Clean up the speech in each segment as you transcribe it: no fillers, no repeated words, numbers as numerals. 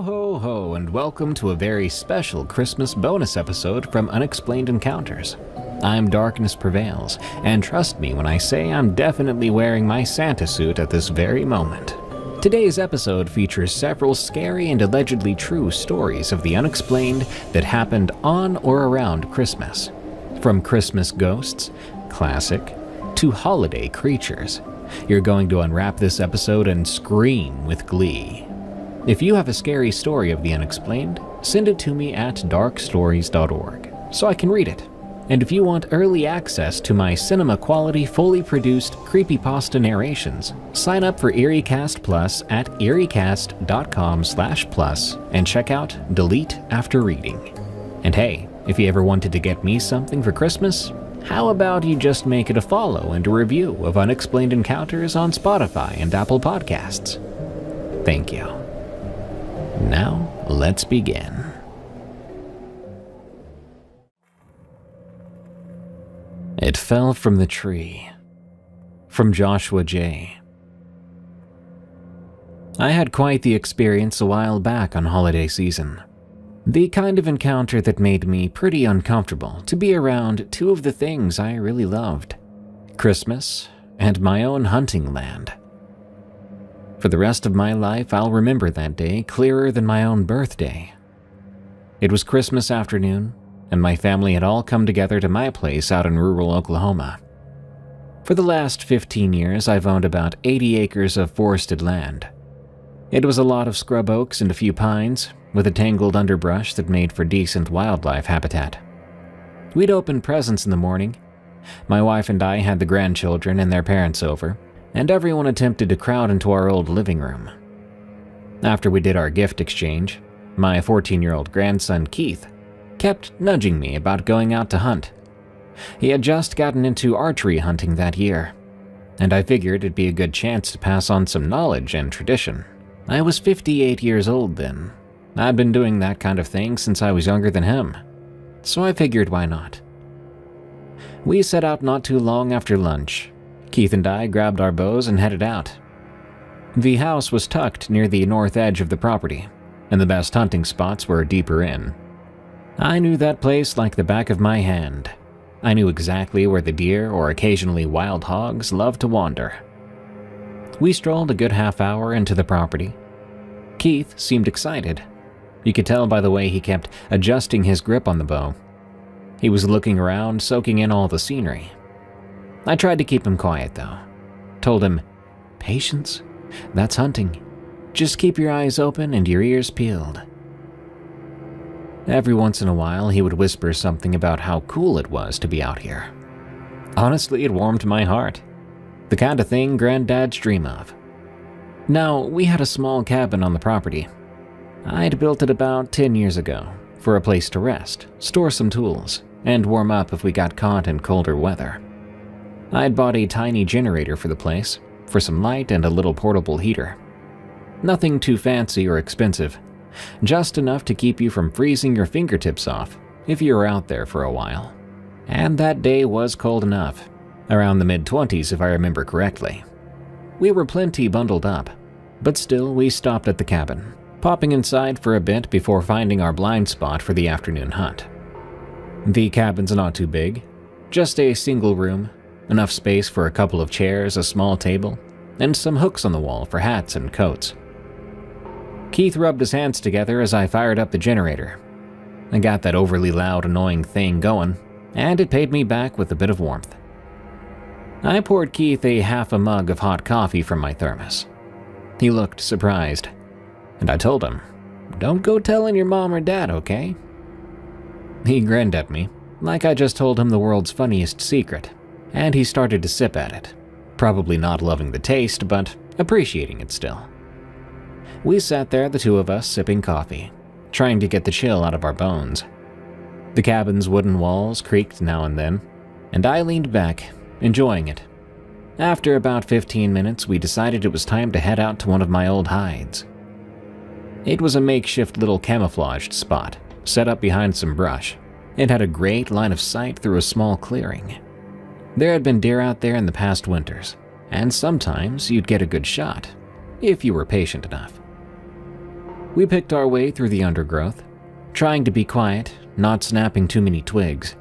Ho ho ho, and welcome to a very special Christmas bonus episode from Unexplained Encounters. I'm Darkness Prevails, and trust me when I say I'm definitely wearing my Santa suit at this very moment. Today's episode features several scary and allegedly true stories of the unexplained that happened on or around Christmas. From Christmas ghosts, classic, to holiday creatures. You're going to unwrap this episode and scream with glee. If you have a scary story of the unexplained, send it to me at darkstories.org so I can read it. And if you want early access to my cinema-quality, fully produced creepypasta narrations, sign up for EerieCast Plus at eriecast.com/plus and check out Delete After Reading. And hey, if you ever wanted to get me something for Christmas, how about you just make it a follow and a review of Unexplained Encounters on Spotify and Apple Podcasts? Thank you. Now, let's begin. It Fell from the Tree, from Joshua J. I had quite the experience a while back on holiday season. The kind of encounter that made me pretty uncomfortable to be around two of the things I really loved: Christmas and my own hunting land. For the rest of my life, I'll remember that day clearer than my own birthday. It was Christmas afternoon, and my family had all come together to my place out in rural Oklahoma. For the last 15 years, I've owned about 80 acres of forested land. It was a lot of scrub oaks and a few pines, with a tangled underbrush that made for decent wildlife habitat. We'd open presents in the morning. My wife and I had the grandchildren and their parents over, and everyone attempted to crowd into our old living room. After we did our gift exchange, my 14-year-old grandson Keith kept nudging me about going out to hunt. He had just gotten into archery hunting that year, and I figured it'd be a good chance to pass on some knowledge and tradition. I was 58 years old then. I'd been doing that kind of thing since I was younger than him, so I figured why not. We set out not too long after lunch. Keith and I grabbed our bows and headed out. The house was tucked near the north edge of the property, and the best hunting spots were deeper in. I knew that place like the back of my hand. I knew exactly where the deer or occasionally wild hogs loved to wander. We strolled a good half hour into the property. Keith seemed excited. You could tell by the way he kept adjusting his grip on the bow. He was looking around, soaking in all the scenery. I tried to keep him quiet though. Told him, "Patience, that's hunting. Just keep your eyes open and your ears peeled." Every once in a while, he would whisper something about how cool it was to be out here. Honestly, it warmed my heart. The kind of thing granddads dream of. Now, we had a small cabin on the property. I'd built it about 10 years ago for a place to rest, store some tools, and warm up if we got caught in colder weather. I'd bought a tiny generator for the place, for some light and a little portable heater. Nothing too fancy or expensive, just enough to keep you from freezing your fingertips off if you were out there for a while. And that day was cold enough, around the mid-20s if I remember correctly. We were plenty bundled up, but still we stopped at the cabin, popping inside for a bit before finding our blind spot for the afternoon hunt. The cabin's not too big, just a single room, enough space for a couple of chairs, a small table, and some hooks on the wall for hats and coats. Keith rubbed his hands together as I fired up the generator. I got that overly loud, annoying thing going, and it paid me back with a bit of warmth. I poured Keith a half a mug of hot coffee from my thermos. He looked surprised, and I told him, "Don't go telling your mom or dad, okay?" He grinned at me, like I just told him the world's funniest secret, and he started to sip at it, probably not loving the taste, but appreciating it still. We sat there, the two of us, sipping coffee, trying to get the chill out of our bones. The cabin's wooden walls creaked now and then, and I leaned back, enjoying it. After about 15 minutes, we decided it was time to head out to one of my old hides. It was a makeshift little camouflaged spot, set up behind some brush. It had a great line of sight through a small clearing. There had been deer out there in the past winters, and sometimes you'd get a good shot, if you were patient enough. We picked our way through the undergrowth, trying to be quiet, not snapping too many twigs.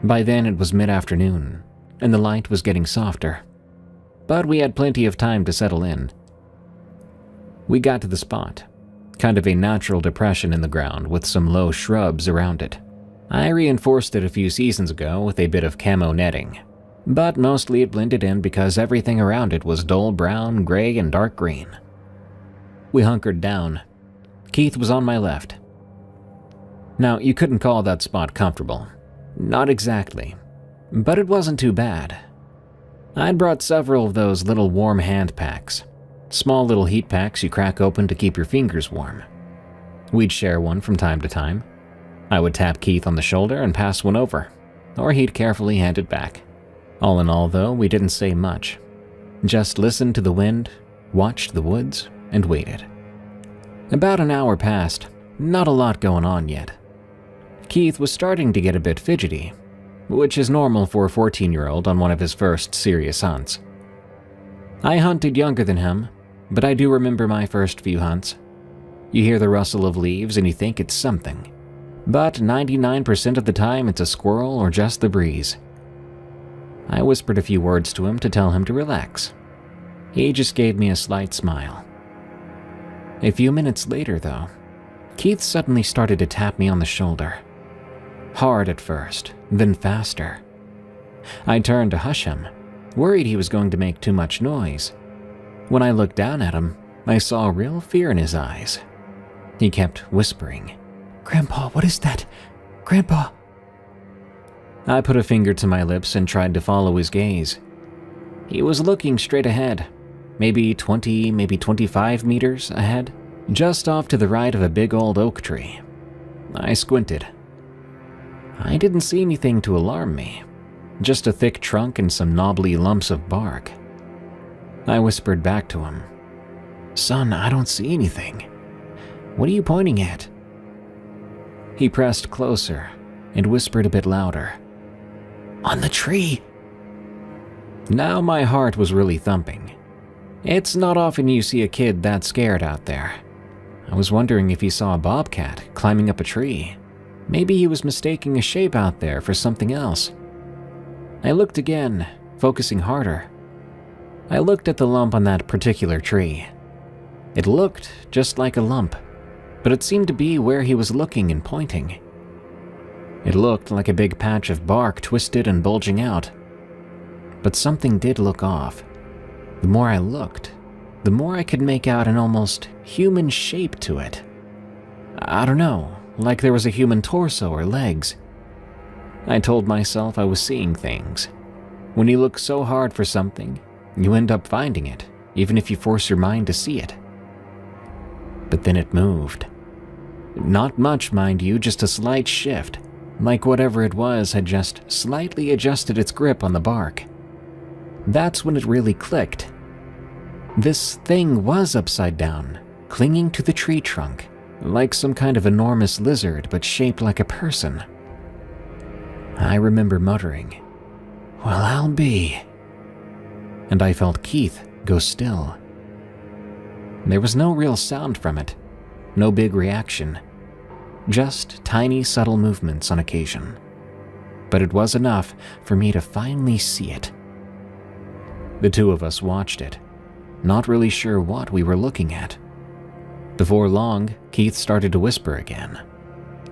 By then it was mid-afternoon, and the light was getting softer, but we had plenty of time to settle in. We got to the spot, kind of a natural depression in the ground with some low shrubs around it. I reinforced it a few seasons ago with a bit of camo netting, but mostly it blended in because everything around it was dull brown, gray, and dark green. We hunkered down. Keith was on my left. Now, you couldn't call that spot comfortable. Not exactly, but it wasn't too bad. I'd brought several of those little warm hand packs, small little heat packs you crack open to keep your fingers warm. We'd share one from time to time. I would tap Keith on the shoulder and pass one over, or he'd carefully hand it back. All in all, though, we didn't say much. Just listened to the wind, watched the woods, and waited. About an hour passed, not a lot going on yet. Keith was starting to get a bit fidgety, which is normal for a 14-year-old on one of his first serious hunts. I hunted younger than him, but I do remember my first few hunts. You hear the rustle of leaves and you think it's something, but 99% of the time it's a squirrel or just the breeze. I whispered a few words to him to tell him to relax. He just gave me a slight smile. A few minutes later, though, Keith suddenly started to tap me on the shoulder. Hard at first, then faster. I turned to hush him, worried he was going to make too much noise. When I looked down at him, I saw real fear in his eyes. He kept whispering, "Grandpa, what is that? Grandpa!" I put a finger to my lips and tried to follow his gaze. He was looking straight ahead, maybe 20, maybe 25 meters ahead, just off to the right of a big old oak tree. I squinted. I didn't see anything to alarm me, just a thick trunk and some knobbly lumps of bark. I whispered back to him, "Son, I don't see anything. What are you pointing at?" He pressed closer and whispered a bit louder, "On the tree." Now my heart was really thumping. It's not often you see a kid that scared out there. I was wondering if he saw a bobcat climbing up a tree. Maybe he was mistaking a shape out there for something else. I looked again, focusing harder. I looked at the lump on that particular tree. It looked just like a lump, but it seemed to be where he was looking and pointing. It looked like a big patch of bark twisted and bulging out. But something did look off. The more I looked, the more I could make out an almost human shape to it. I don't know, like there was a human torso or legs. I told myself I was seeing things. When you look so hard for something, you end up finding it, even if you force your mind to see it. But then it moved. Not much, mind you, just a slight shift, like whatever it was had just slightly adjusted its grip on the bark. That's when it really clicked. This thing was upside down, clinging to the tree trunk, like some kind of enormous lizard but shaped like a person. I remember muttering, "Well, I'll be," and I felt Keith go still. There was no real sound from it, no big reaction, just tiny subtle movements on occasion. But it was enough for me to finally see it. The two of us watched it, not really sure what we were looking at. Before long, Keith started to whisper again.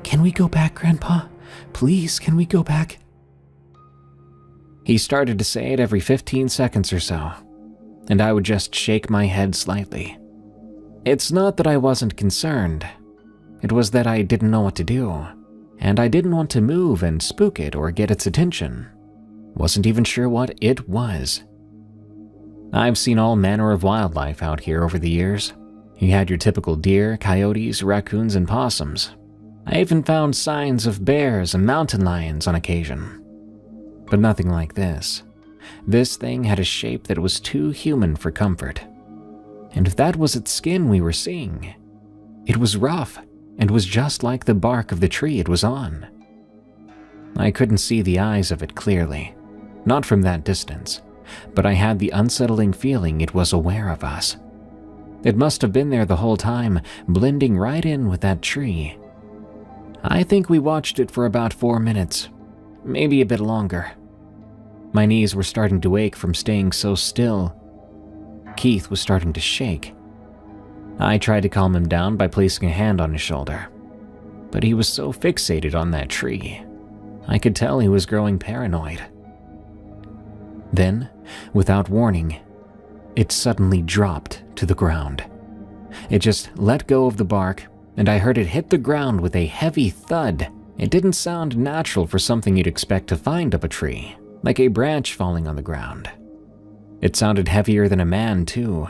"Can we go back, Grandpa? Please, can we go back?" He started to say it every 15 seconds or so, and I would just shake my head slightly. It's not that I wasn't concerned. It was that I didn't know what to do, and I didn't want to move and spook it or get its attention. Wasn't even sure what it was. I've seen all manner of wildlife out here over the years. You had your typical deer, coyotes, raccoons, and possums. I even found signs of bears and mountain lions on occasion. But nothing like this. This thing had a shape that was too human for comfort. And if that was its skin we were seeing, it was rough and was just like the bark of the tree it was on. I couldn't see the eyes of it clearly, not from that distance, but I had the unsettling feeling it was aware of us. It must have been there the whole time, blending right in with that tree. I think we watched it for about 4 minutes, maybe a bit longer. My knees were starting to ache from staying so still. Keith was starting to shake. I tried to calm him down by placing a hand on his shoulder, but he was so fixated on that tree. I could tell he was growing paranoid. Then, without warning, it suddenly dropped to the ground. It just let go of the bark, and I heard it hit the ground with a heavy thud. It didn't sound natural for something you'd expect to find up a tree, like a branch falling on the ground. It sounded heavier than a man, too,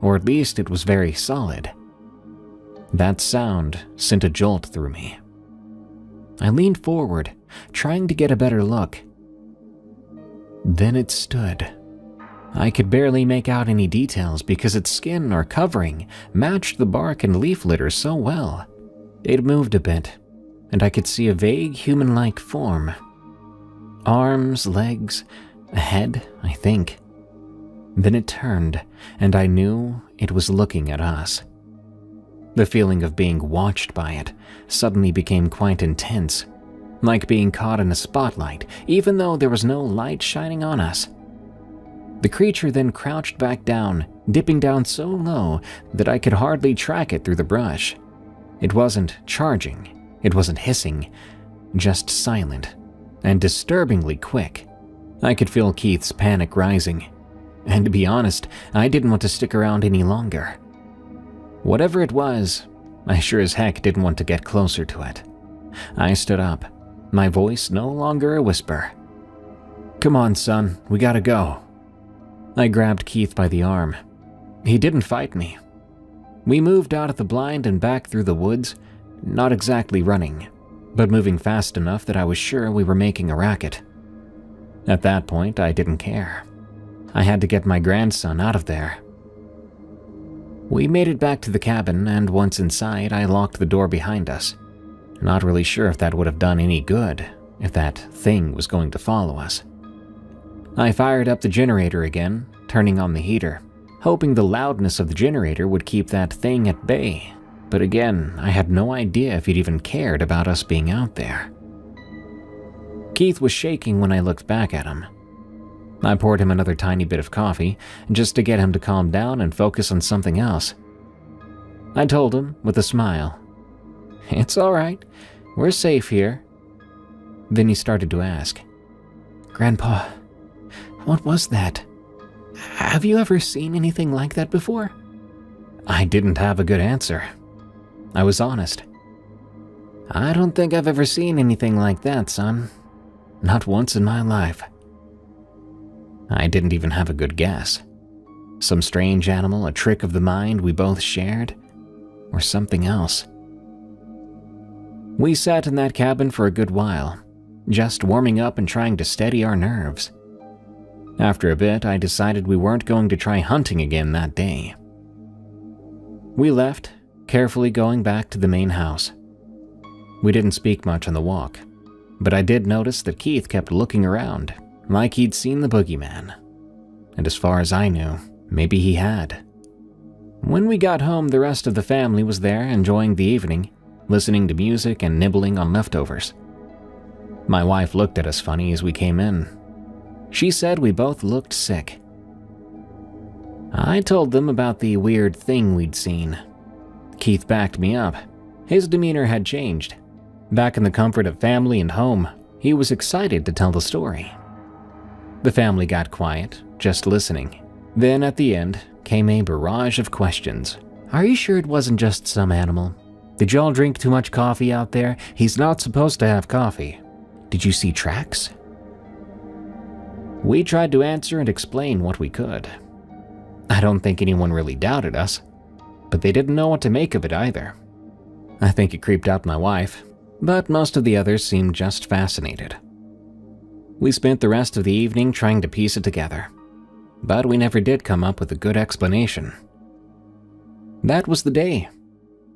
or at least it was very solid. That sound sent a jolt through me. I leaned forward, trying to get a better look. Then it stood. I could barely make out any details because its skin or covering matched the bark and leaf litter so well. It moved a bit, and I could see a vague human-like form. Arms, legs, a head, I think. Then it turned, and I knew it was looking at us. The feeling of being watched by it suddenly became quite intense, like being caught in a spotlight, even though there was no light shining on us. The creature then crouched back down, dipping down so low that I could hardly track it through the brush. It wasn't charging, it wasn't hissing, just silent and disturbingly quick. I could feel Keith's panic rising, and to be honest, I didn't want to stick around any longer. Whatever it was, I sure as heck didn't want to get closer to it. I stood up, my voice no longer a whisper. "Come on, son, we gotta go." I grabbed Keith by the arm. He didn't fight me. We moved out of the blind and back through the woods, not exactly running, but moving fast enough that I was sure we were making a racket. At that point, I didn't care. I had to get my grandson out of there. We made it back to the cabin, and once inside, I locked the door behind us. Not really sure if that would have done any good, if that thing was going to follow us. I fired up the generator again, turning on the heater, hoping the loudness of the generator would keep that thing at bay. But again, I had no idea if he'd even cared about us being out there. Keith was shaking when I looked back at him. I poured him another tiny bit of coffee, just to get him to calm down and focus on something else. I told him, with a smile, "It's all right, we're safe here." Then he started to ask, "Grandpa, what was that? Have you ever seen anything like that before?" I didn't have a good answer. I was honest. "I don't think I've ever seen anything like that, son. Not once in my life." I didn't even have a good guess. Some strange animal, a trick of the mind we both shared, or something else. We sat in that cabin for a good while, just warming up and trying to steady our nerves. After a bit, I decided we weren't going to try hunting again that day. We left, carefully going back to the main house. We didn't speak much on the walk, but I did notice that Keith kept looking around, like he'd seen the boogeyman. And as far as I knew, maybe he had. When we got home, the rest of the family was there enjoying the evening, listening to music and nibbling on leftovers. My wife looked at us funny as we came in. She said we both looked sick. I told them about the weird thing we'd seen. Keith backed me up. His demeanor had changed. Back in the comfort of family and home, he was excited to tell the story. The family got quiet, just listening. Then at the end came a barrage of questions. "Are you sure it wasn't just some animal? Did y'all drink too much coffee out there? He's not supposed to have coffee. Did you see tracks?" We tried to answer and explain what we could. I don't think anyone really doubted us, but they didn't know what to make of it either. I think it creeped out my wife, but most of the others seemed just fascinated. We spent the rest of the evening trying to piece it together, but we never did come up with a good explanation. That was the day.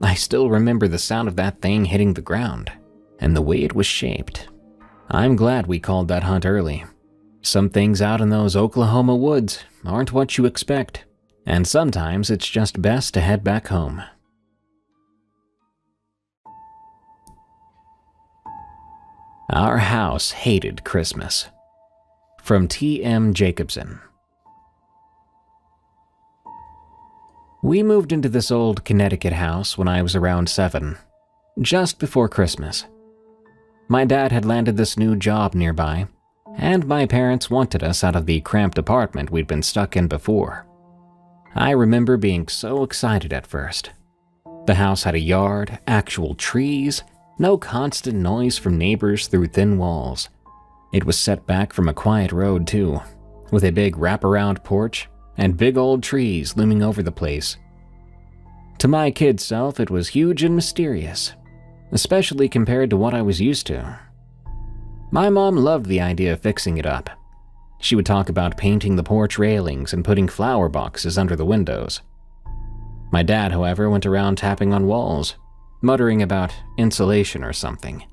I still remember the sound of that thing hitting the ground, and the way it was shaped. I'm glad we called that hunt early. Some things out in those Oklahoma woods aren't what you expect. And sometimes it's just best to head back home. Our house hated Christmas. From T.M. Jacobson. We moved into this old Connecticut house when I was around 7, just before Christmas. My dad had landed this new job nearby, and my parents wanted us out of the cramped apartment we'd been stuck in before. I remember being so excited at first. The house had a yard, actual trees, no constant noise from neighbors through thin walls. It was set back from a quiet road too, with a big wraparound porch and big old trees looming over the place. To my kid self, it was huge and mysterious, especially compared to what I was used to. My mom loved the idea of fixing it up. She would talk about painting the porch railings and putting flower boxes under the windows. My dad, however, went around tapping on walls, muttering about insulation or something.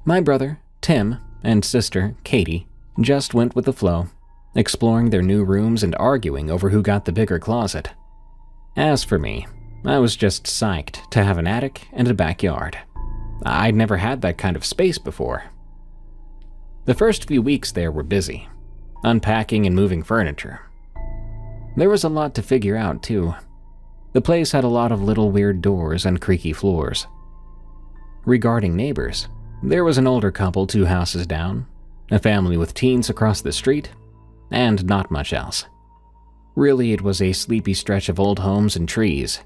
My brother, Tim, and sister, Katie, just went with the flow, exploring their new rooms and arguing over who got the bigger closet. As for me, I was just psyched to have an attic and a backyard. I'd never had that kind of space before. The first few weeks there were busy, unpacking and moving furniture. There was a lot to figure out too. The place had a lot of little weird doors and creaky floors. Regarding neighbors, there was an older couple 2 houses down, a family with teens across the street, and not much else. Really, it was a sleepy stretch of old homes and trees.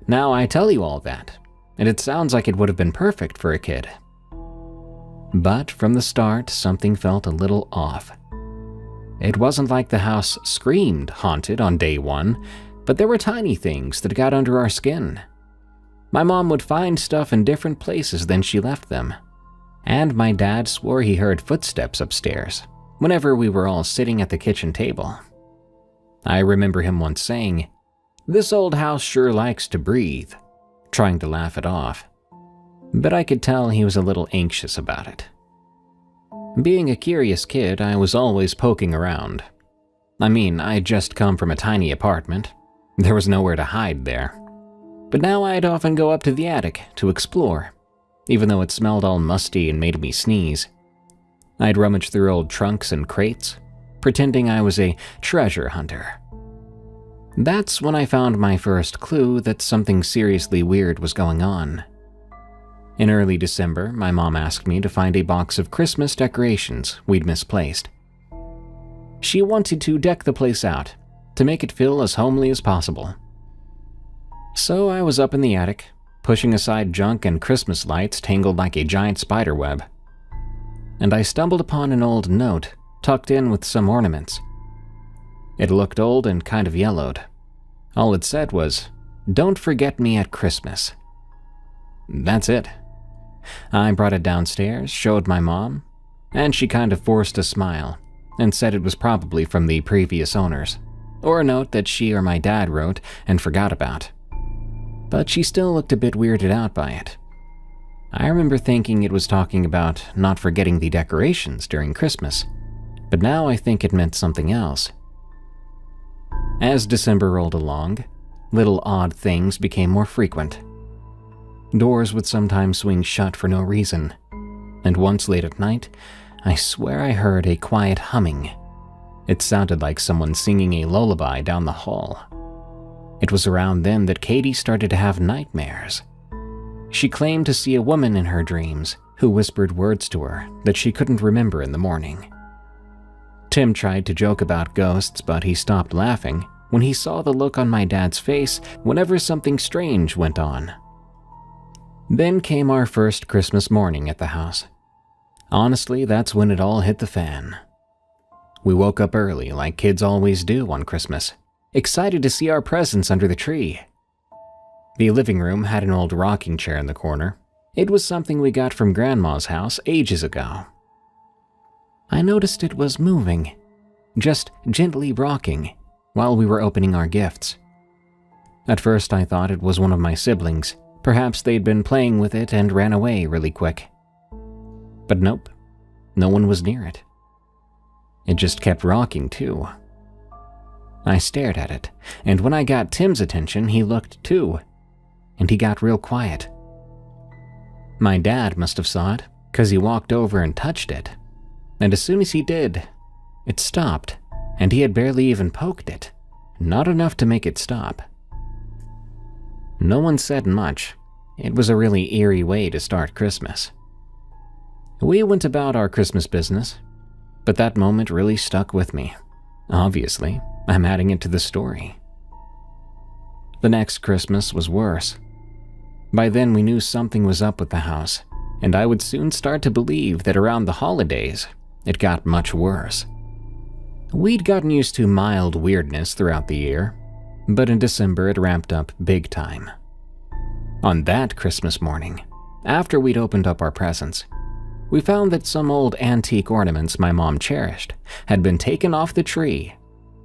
Now I tell you all that, and it sounds like it would have been perfect for a kid. But from the start, something felt a little off. It wasn't like the house screamed haunted on day 1, but there were tiny things that got under our skin. My mom would find stuff in different places than she left them, and my dad swore he heard footsteps upstairs whenever we were all sitting at the kitchen table. I remember him once saying, "This old house sure likes to breathe," trying to laugh it off, but I could tell he was a little anxious about it. Being a curious kid, I was always poking around. I mean, I'd just come from a tiny apartment. There was nowhere to hide there. But now I'd often go up to the attic to explore, even though it smelled all musty and made me sneeze. I'd rummage through old trunks and crates, pretending I was a treasure hunter. That's when I found my first clue that something seriously weird was going on. In early December, my mom asked me to find a box of Christmas decorations we'd misplaced. She wanted to deck the place out, to make it feel as homely as possible. So I was up in the attic, pushing aside junk and Christmas lights tangled like a giant spider web. And I stumbled upon an old note tucked in with some ornaments. It looked old and kind of yellowed. All it said was, "Don't forget me at Christmas." That's it. I brought it downstairs, showed my mom, and she kind of forced a smile and said it was probably from the previous owners, or a note that she or my dad wrote and forgot about. But she still looked a bit weirded out by it. I remember thinking it was talking about not forgetting the decorations during Christmas, but now I think it meant something else. As December rolled along, little odd things became more frequent. Doors would sometimes swing shut for no reason, and once late at night, I swear I heard a quiet humming. It sounded like someone singing a lullaby down the hall. It was around then that Katie started to have nightmares. She claimed to see a woman in her dreams who whispered words to her that she couldn't remember in the morning. Tim tried to joke about ghosts, but he stopped laughing when he saw the look on my dad's face whenever something strange went on. Then came our first Christmas morning at the house. Honestly, that's when it all hit the fan. We woke up early, like kids always do on Christmas, excited to see our presents under the tree. The living room had an old rocking chair in the corner. It was something we got from Grandma's house ages ago. I noticed it was moving, just gently rocking, while we were opening our gifts. At first I thought it was one of my siblings. Perhaps they'd been playing with it and ran away really quick. But nope, no one was near it. It just kept rocking too. I stared at it, and when I got Tim's attention, he looked too, and he got real quiet. My dad must have saw it, 'cause he walked over and touched it, and as soon as he did, it stopped, and he had barely even poked it, not enough to make it stop. No one said much. It was a really eerie way to start Christmas. We went about our Christmas business, but that moment really stuck with me. Obviously, I'm adding it to the story. The next Christmas was worse. By then we knew something was up with the house, and I would soon start to believe that around the holidays, it got much worse. We'd gotten used to mild weirdness throughout the year, but in December it ramped up big time. On that Christmas morning, after we'd opened up our presents, we found that some old antique ornaments my mom cherished had been taken off the tree,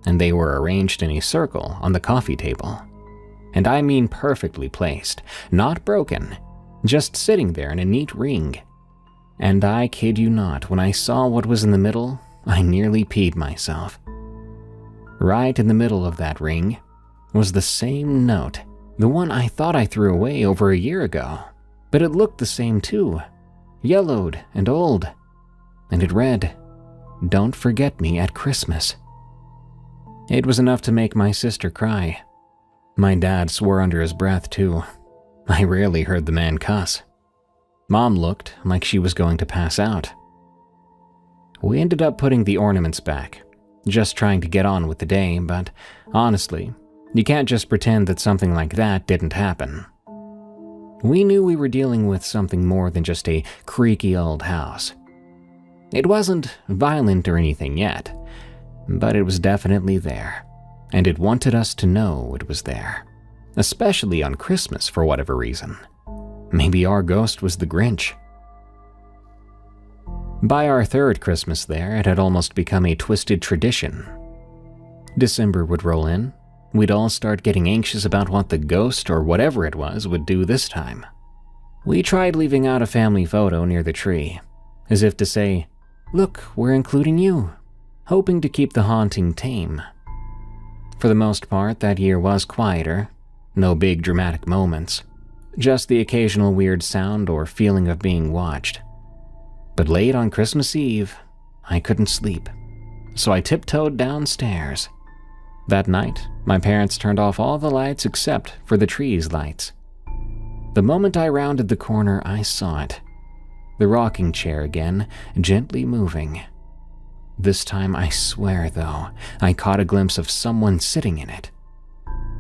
and they were arranged in a circle on the coffee table. And I mean perfectly placed, not broken, just sitting there in a neat ring. And I kid you not, when I saw what was in the middle, I nearly peed myself. Right in the middle of that ring was the same note, the one I thought I threw away over a year ago, but it looked the same too, yellowed and old, and it read, "Don't forget me at Christmas." It was enough to make my sister cry. My dad swore under his breath too. I rarely heard the man cuss. Mom looked like she was going to pass out. We ended up putting the ornaments back, just trying to get on with the day, but honestly, you can't just pretend that something like that didn't happen. We knew we were dealing with something more than just a creaky old house. It wasn't violent or anything yet, but it was definitely there, and it wanted us to know it was there, especially on Christmas for whatever reason. Maybe our ghost was the Grinch. By our third Christmas there, it had almost become a twisted tradition. December would roll in. We'd all start getting anxious about what the ghost or whatever it was would do this time. We tried leaving out a family photo near the tree, as if to say, "Look, we're including you," hoping to keep the haunting tame. For the most part, that year was quieter, no big dramatic moments, just the occasional weird sound or feeling of being watched. But late on Christmas Eve, I couldn't sleep, so I tiptoed downstairs. That night, my parents turned off all the lights except for the tree's lights. The moment I rounded the corner, I saw it. The rocking chair again, gently moving. This time, I swear though, I caught a glimpse of someone sitting in it.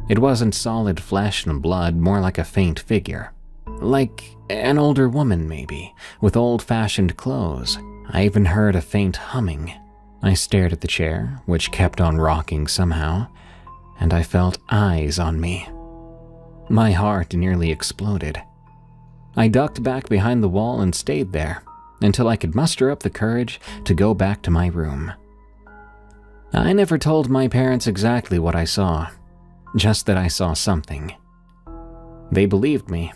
It wasn't solid flesh and blood, more like a faint figure. Like an older woman maybe, with old-fashioned clothes. I even heard a faint humming. I stared at the chair, which kept on rocking somehow, and I felt eyes on me. My heart nearly exploded. I ducked back behind the wall and stayed there until I could muster up the courage to go back to my room. I never told my parents exactly what I saw, just that I saw something. They believed me.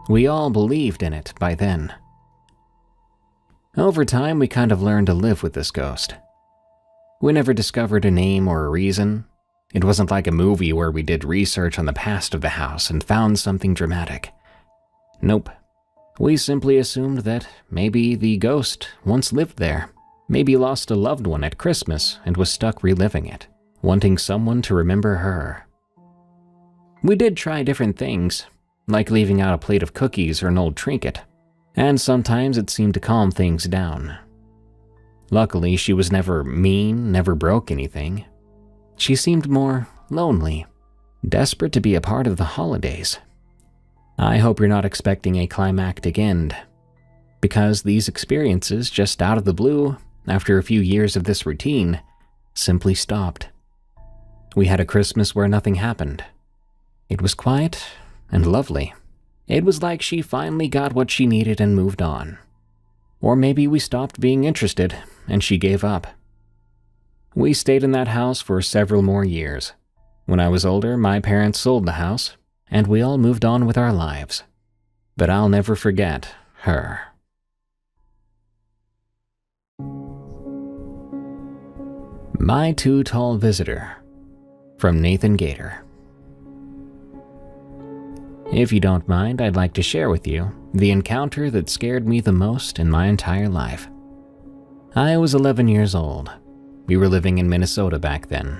We all believed in it by then. Over time, we kind of learned to live with this ghost. We never discovered a name or a reason. It wasn't like a movie where we did research on the past of the house and found something dramatic. Nope. We simply assumed that maybe the ghost once lived there, maybe lost a loved one at Christmas and was stuck reliving it, wanting someone to remember her. We did try different things, like leaving out a plate of cookies or an old trinket, and sometimes it seemed to calm things down. Luckily, she was never mean, never broke anything. She seemed more lonely, desperate to be a part of the holidays. I hope you're not expecting a climactic end, because these experiences, just out of the blue, after a few years of this routine, simply stopped. We had a Christmas where nothing happened. It was quiet and lovely. It was like she finally got what she needed and moved on. Or maybe we stopped being interested and she gave up. We stayed in that house for several more years. When I was older, my parents sold the house, and we all moved on with our lives. But I'll never forget her. My Too Tall Visitor. from Nathan Gator. If you don't mind, I'd like to share with you the encounter that scared me the most in my entire life. I was 11 years old. We were living in Minnesota back then,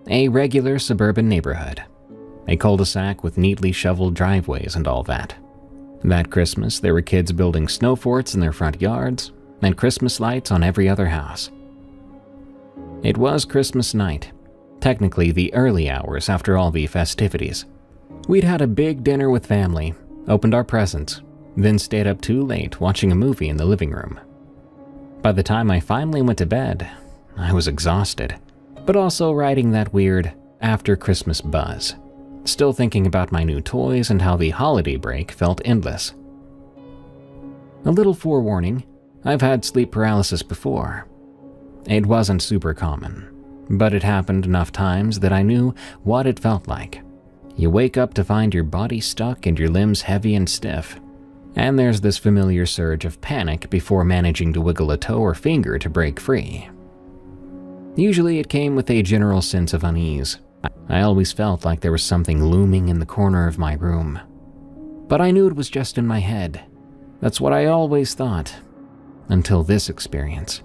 a regular suburban neighborhood, a cul-de-sac with neatly shoveled driveways and all that. That Christmas, there were kids building snow forts in their front yards and Christmas lights on every other house. It was Christmas night, technically the early hours after all the festivities. We'd had a big dinner with family, opened our presents, then stayed up too late watching a movie in the living room. By the time I finally went to bed, I was exhausted, but also riding that weird after-Christmas buzz, still thinking about my new toys and how the holiday break felt endless. A little forewarning, I've had sleep paralysis before. It wasn't super common, but it happened enough times that I knew what it felt like. You wake up to find your body stuck and your limbs heavy and stiff, and there's this familiar surge of panic before managing to wiggle a toe or finger to break free. Usually it came with a general sense of unease. I always felt like there was something looming in the corner of my room. But I knew it was just in my head. That's what I always thought, until this experience.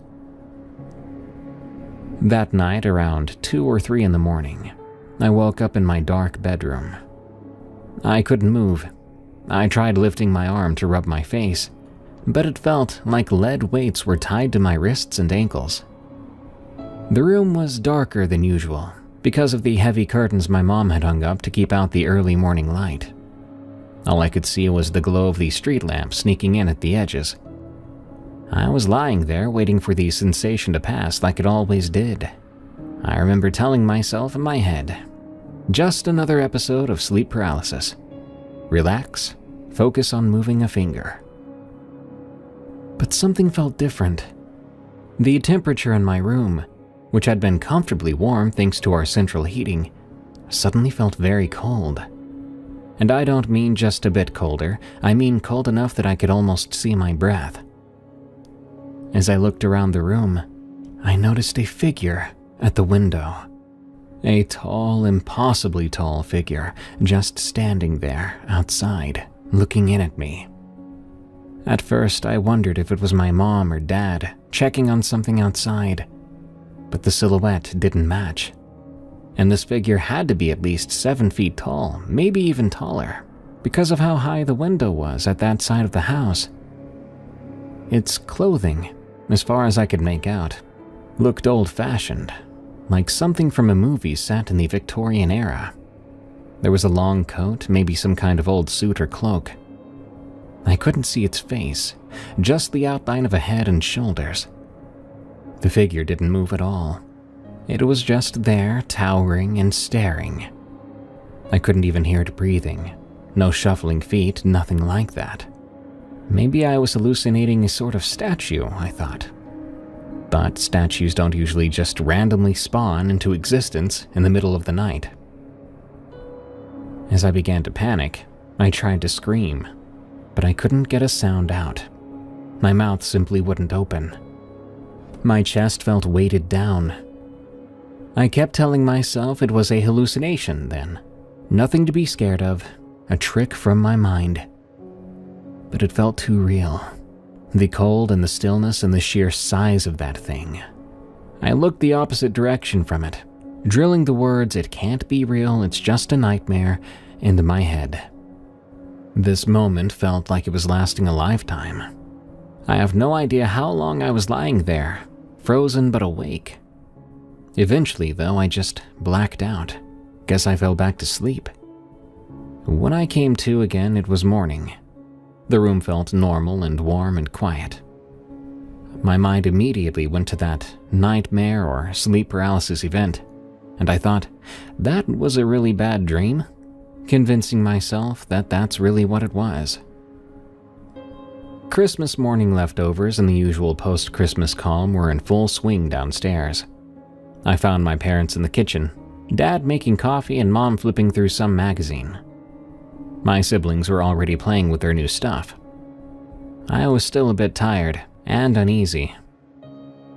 That night, around 2 or 3 in the morning, I woke up in my dark bedroom. I couldn't move. I tried lifting my arm to rub my face, but it felt like lead weights were tied to my wrists and ankles. The room was darker than usual because of the heavy curtains my mom had hung up to keep out the early morning light. All I could see was the glow of the street lamp sneaking in at the edges. I was lying there waiting for the sensation to pass like it always did. I remember telling myself in my head, just another episode of sleep paralysis. Relax, focus on moving a finger. But something felt different. The temperature in my room, which had been comfortably warm thanks to our central heating, suddenly felt very cold. And I don't mean just a bit colder, I mean cold enough that I could almost see my breath. As I looked around the room, I noticed a figure at the window. A tall, impossibly tall figure, just standing there, outside, looking in at me. At first, I wondered if it was my mom or dad, checking on something outside. But the silhouette didn't match. And this figure had to be at least 7 feet tall, maybe even taller, because of how high the window was at that side of the house. Its clothing, as far as I could make out, looked old-fashioned, like something from a movie set in the Victorian era. There was a long coat, maybe some kind of old suit or cloak. I couldn't see its face, just the outline of a head and shoulders. The figure didn't move at all. It was just there, towering and staring. I couldn't even hear it breathing. No shuffling feet, nothing like that. Maybe I was hallucinating a sort of statue, I thought. But statues don't usually just randomly spawn into existence in the middle of the night. As I began to panic, I tried to scream, but I couldn't get a sound out. My mouth simply wouldn't open. My chest felt weighted down. I kept telling myself it was a hallucination then, nothing to be scared of, a trick from my mind. But it felt too real. The cold and the stillness and the sheer size of that thing. I looked the opposite direction from it, drilling the words "it can't be real, it's just a nightmare" into my head. This moment felt like it was lasting a lifetime. I have no idea how long I was lying there, frozen but awake. Eventually, though, I just blacked out. Guess I fell back to sleep. When I came to again, it was morning. The room felt normal and warm and quiet. My mind immediately went to that nightmare or sleep paralysis event, and I thought, that was a really bad dream, convincing myself that that's really what it was. Christmas morning leftovers and the usual post-Christmas calm were in full swing downstairs. I found my parents in the kitchen, Dad making coffee and Mom flipping through some magazine. My siblings were already playing with their new stuff. I was still a bit tired and uneasy.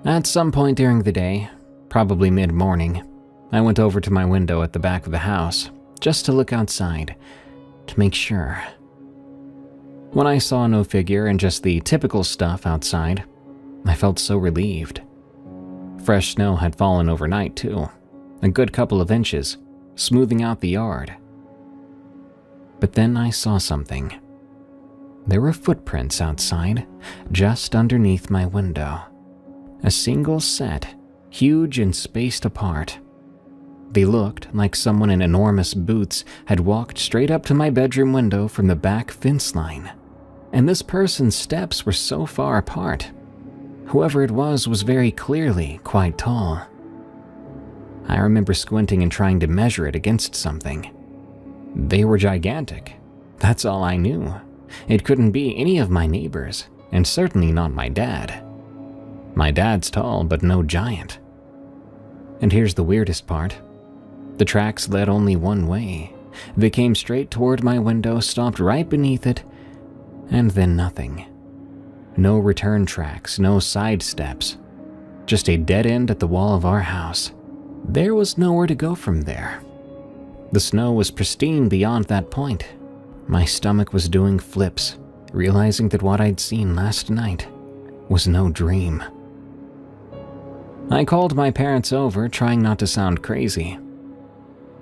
At some point during the day, probably mid-morning, I went over to my window at the back of the house just to look outside to make sure. When I saw no figure and just the typical stuff outside, I felt so relieved. Fresh snow had fallen overnight too, a good couple of inches, smoothing out the yard. But then I saw something. There were footprints outside, just underneath my window. A single set, huge and spaced apart. They looked like someone in enormous boots had walked straight up to my bedroom window from the back fence line. And this person's steps were so far apart. Whoever it was very clearly quite tall. I remember squinting and trying to measure it against something. They were gigantic. That's all I knew. It couldn't be any of my neighbors, and certainly not my dad. My dad's tall, but no giant. And here's the weirdest part. The tracks led only one way. They came straight toward my window, stopped right beneath it, and then nothing. No return tracks, no side steps. Just a dead end at the wall of our house. There was nowhere to go from there. The snow was pristine beyond that point. My stomach was doing flips, realizing that what I'd seen last night was no dream. I called my parents over, trying not to sound crazy.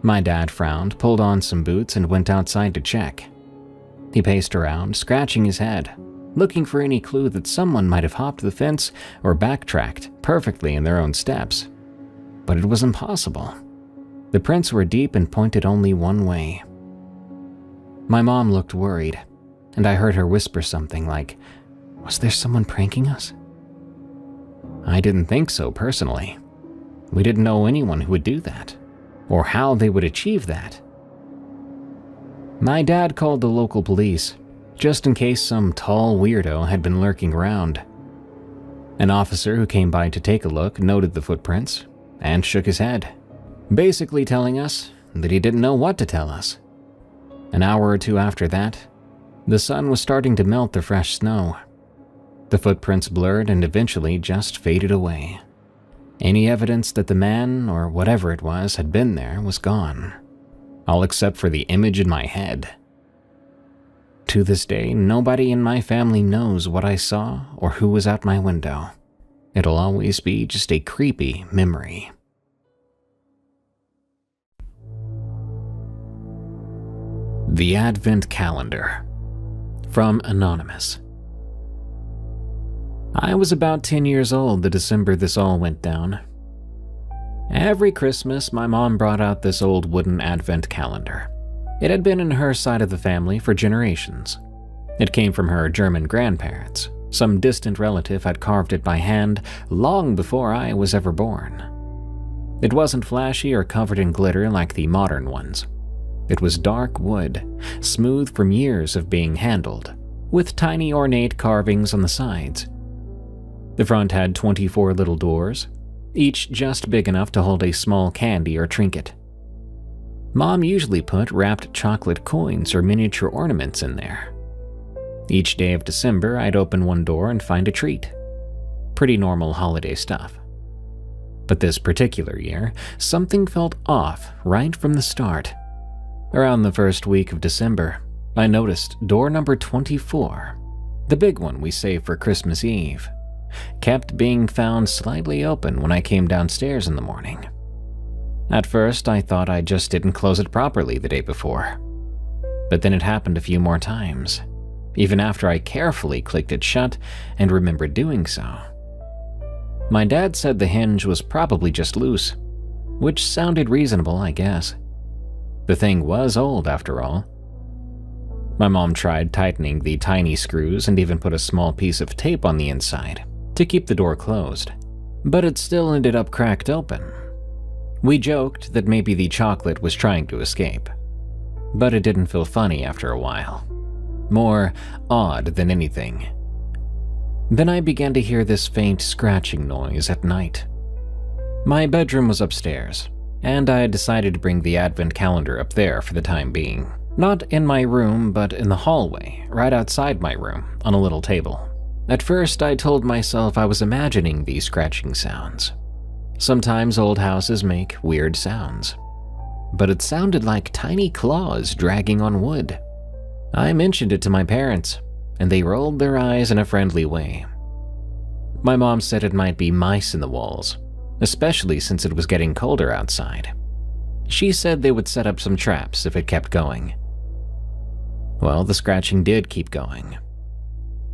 My dad frowned, pulled on some boots, and went outside to check. He paced around, scratching his head, looking for any clue that someone might have hopped the fence or backtracked perfectly in their own steps. But it was impossible. The prints were deep and pointed only one way. My mom looked worried, and I heard her whisper something like, "Was there someone pranking us?" I didn't think so personally. We didn't know anyone who would do that, or how they would achieve that. My dad called the local police, just in case some tall weirdo had been lurking around. An officer who came by to take a look noted the footprints and shook his head, basically telling us that he didn't know what to tell us. An hour or two after that, the sun was starting to melt the fresh snow. The footprints blurred and eventually just faded away. Any evidence that the man, or whatever it was, had been there was gone, all except for the image in my head. To this day, nobody in my family knows what I saw or who was out my window. It'll always be just a creepy memory. The Advent Calendar. From Anonymous. I was about 10 years old the December this all went down. Every Christmas, my mom brought out this old wooden Advent calendar. It had been in her side of the family for generations. It came from her German grandparents. Some distant relative had carved it by hand long before I was ever born. It wasn't flashy or covered in glitter like the modern ones. It was dark wood, smooth from years of being handled, with tiny ornate carvings on the sides. The front had 24 little doors, each just big enough to hold a small candy or trinket. Mom usually put wrapped chocolate coins or miniature ornaments in there. Each day of December, I'd open one door and find a treat. Pretty normal holiday stuff. But this particular year, something felt off right from the start. Around the first week of December, I noticed door number 24, the big one we save for Christmas Eve, kept being found slightly open when I came downstairs in the morning. At first, I thought I just didn't close it properly the day before. But then it happened a few more times, even after I carefully clicked it shut and remembered doing so. My dad said the hinge was probably just loose, which sounded reasonable, I guess. The thing was old, after all. My mom tried tightening the tiny screws and even put a small piece of tape on the inside to keep the door closed, but it still ended up cracked open. We joked that maybe the chocolate was trying to escape, but it didn't feel funny after a while. More odd than anything. Then I began to hear this faint scratching noise at night. My bedroom was upstairs, and I had decided to bring the Advent calendar up there for the time being. Not in my room, but in the hallway, right outside my room, on a little table. At first, I told myself I was imagining these scratching sounds. Sometimes old houses make weird sounds, but it sounded like tiny claws dragging on wood. I mentioned it to my parents, and they rolled their eyes in a friendly way. My mom said it might be mice in the walls, especially since it was getting colder outside. She said they would set up some traps if it kept going. Well, the scratching did keep going.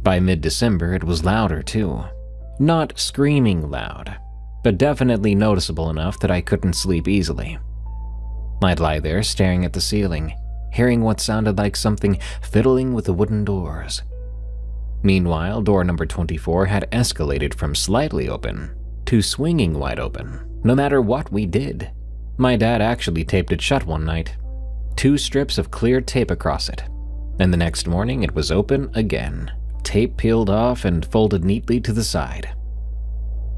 By mid-December, it was louder too. Not screaming loud, but definitely noticeable enough that I couldn't sleep easily. I'd lie there staring at the ceiling, hearing what sounded like something fiddling with the wooden doors. Meanwhile, door number 24 had escalated from slightly open to swinging wide open, no matter what we did. My dad actually taped it shut one night, 2 strips of clear tape across it, and the next morning it was open again, tape peeled off and folded neatly to the side.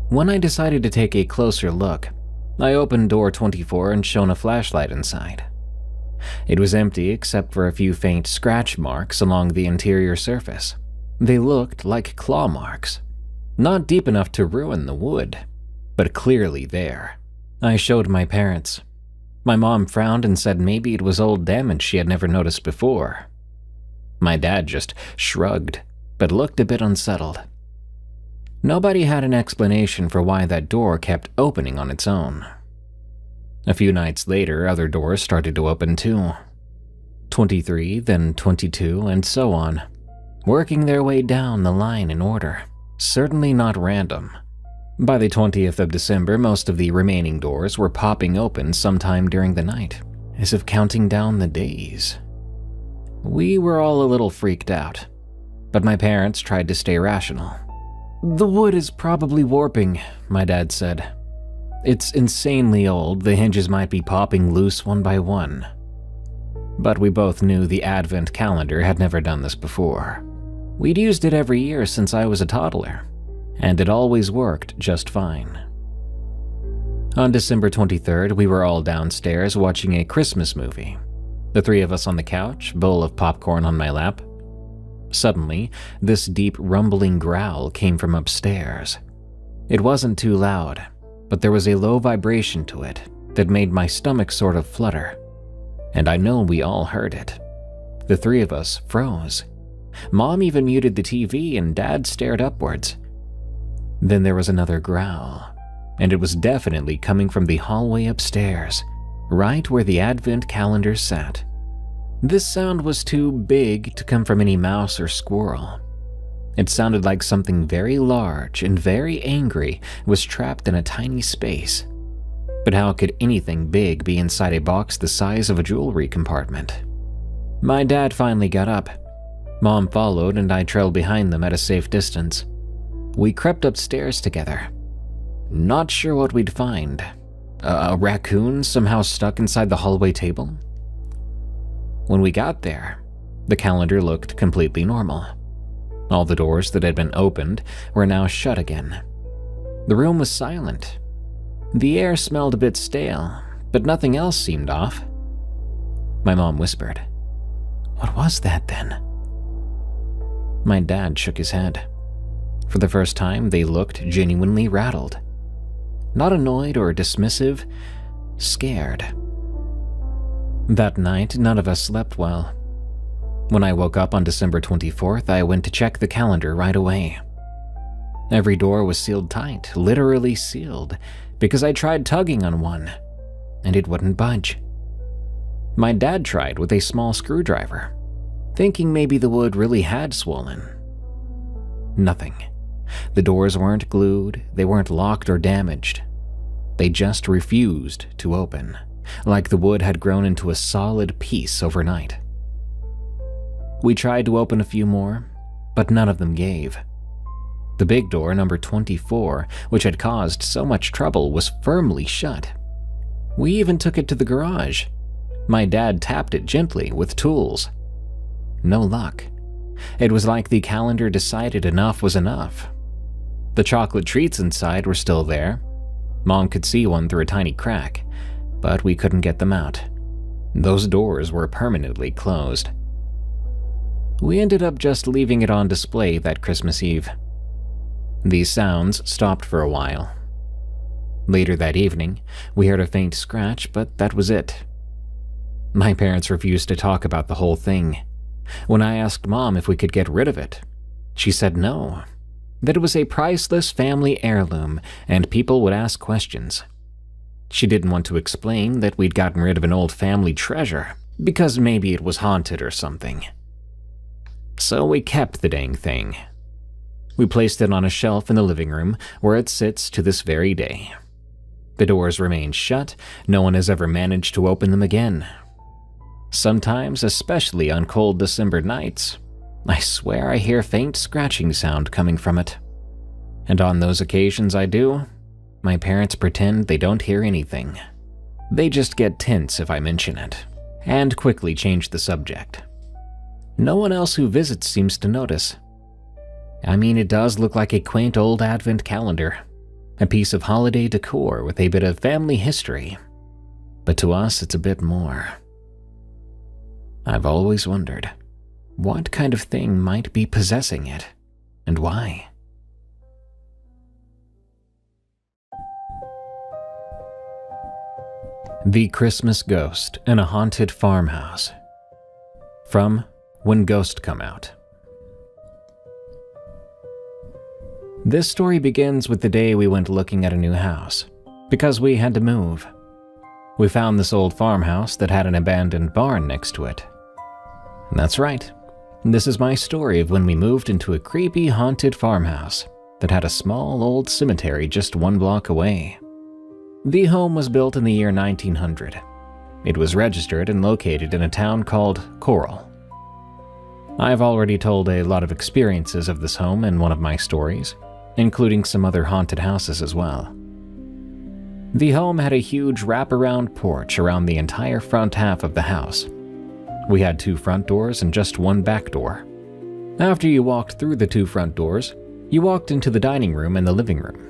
When I decided to take a closer look, I opened door 24 and shone a flashlight inside. It was empty except for a few faint scratch marks along the interior surface. They looked like claw marks, not deep enough to ruin the wood, but clearly there. I showed my parents. My mom frowned and said maybe it was old damage she had never noticed before. My dad just shrugged, but looked a bit unsettled. Nobody had an explanation for why that door kept opening on its own. A few nights later, other doors started to open too. 23, then 22, and so on, working their way down the line in order, certainly not random. By the 20th of December, most of the remaining doors were popping open sometime during the night, as if counting down the days. We were all a little freaked out, but my parents tried to stay rational. "The wood is probably warping," my dad said. "It's insanely old, the hinges might be popping loose one by one." But we both knew the Advent calendar had never done this before. We'd used it every year since I was a toddler, and it always worked just fine. On December 23rd, we were all downstairs watching a Christmas movie. The 3 of us on the couch, bowl of popcorn on my lap. Suddenly, this deep rumbling growl came from upstairs. It wasn't too loud, but there was a low vibration to it that made my stomach sort of flutter. And I know we all heard it. The 3 of us froze. Mom even muted the TV and Dad stared upwards. Then there was another growl, and it was definitely coming from the hallway upstairs, right where the Advent calendar sat. This sound was too big to come from any mouse or squirrel. It sounded like something very large and very angry was trapped in a tiny space. But how could anything big be inside a box the size of a jewelry compartment? My dad finally got up. Mom followed and I trailed behind them at a safe distance. We crept upstairs together. Not sure what we'd find. A raccoon somehow stuck inside the hallway table? When we got there, the calendar looked completely normal. All the doors that had been opened were now shut again. The room was silent. The air smelled a bit stale, but nothing else seemed off. My mom whispered, "What was that then?" My dad shook his head. For the first time, they looked genuinely rattled. Not annoyed or dismissive, scared. That night, none of us slept well. When I woke up on December 24th, I went to check the calendar right away. Every door was sealed tight, literally sealed, because I tried tugging on one, and it wouldn't budge. My dad tried with a small screwdriver, thinking maybe the wood really had swollen. Nothing. The doors weren't glued, they weren't locked or damaged. They just refused to open, like the wood had grown into a solid piece overnight. We tried to open a few more, but none of them gave. The big door, number 24, which had caused so much trouble, was firmly shut. We even took it to the garage. My dad tapped it gently with tools. No luck. It was like the calendar decided enough was enough. The chocolate treats inside were still there. Mom could see one through a tiny crack, but we couldn't get them out. Those doors were permanently closed. We ended up just leaving it on display that Christmas Eve. These sounds stopped for a while. Later that evening, we heard a faint scratch, but that was it. My parents refused to talk about the whole thing. When I asked Mom if we could get rid of it, she said no, that it was a priceless family heirloom and people would ask questions. She didn't want to explain that we'd gotten rid of an old family treasure because maybe it was haunted or something. So we kept the dang thing. We placed it on a shelf in the living room where it sits to this very day. The doors remain shut, no one has ever managed to open them again. Sometimes, especially on cold December nights, I swear I hear faint scratching sound coming from it. And on those occasions I do, my parents pretend they don't hear anything. They just get tense if I mention it, and quickly change the subject. No one else who visits seems to notice. I mean, it does look like a quaint old advent calendar, a piece of holiday decor with a bit of family history. But to us, it's a bit more. I've always wondered, what kind of thing might be possessing it, and why? The Christmas Ghost in a Haunted Farmhouse. From When Ghosts Come Out. This story begins with the day we went looking at a new house, because we had to move. We found this old farmhouse that had an abandoned barn next to it. That's right, this is my story of when we moved into a creepy haunted farmhouse that had a small old cemetery just 1 block away. The home was built in the year 1900. It was registered and located in a town called Coral. I've already told a lot of experiences of this home in one of my stories, including some other haunted houses as well. The home had a huge wraparound porch around the entire front half of the house. We had 2 front doors and just 1 back door. After you walked through the 2 front doors, you walked into the dining room and the living room.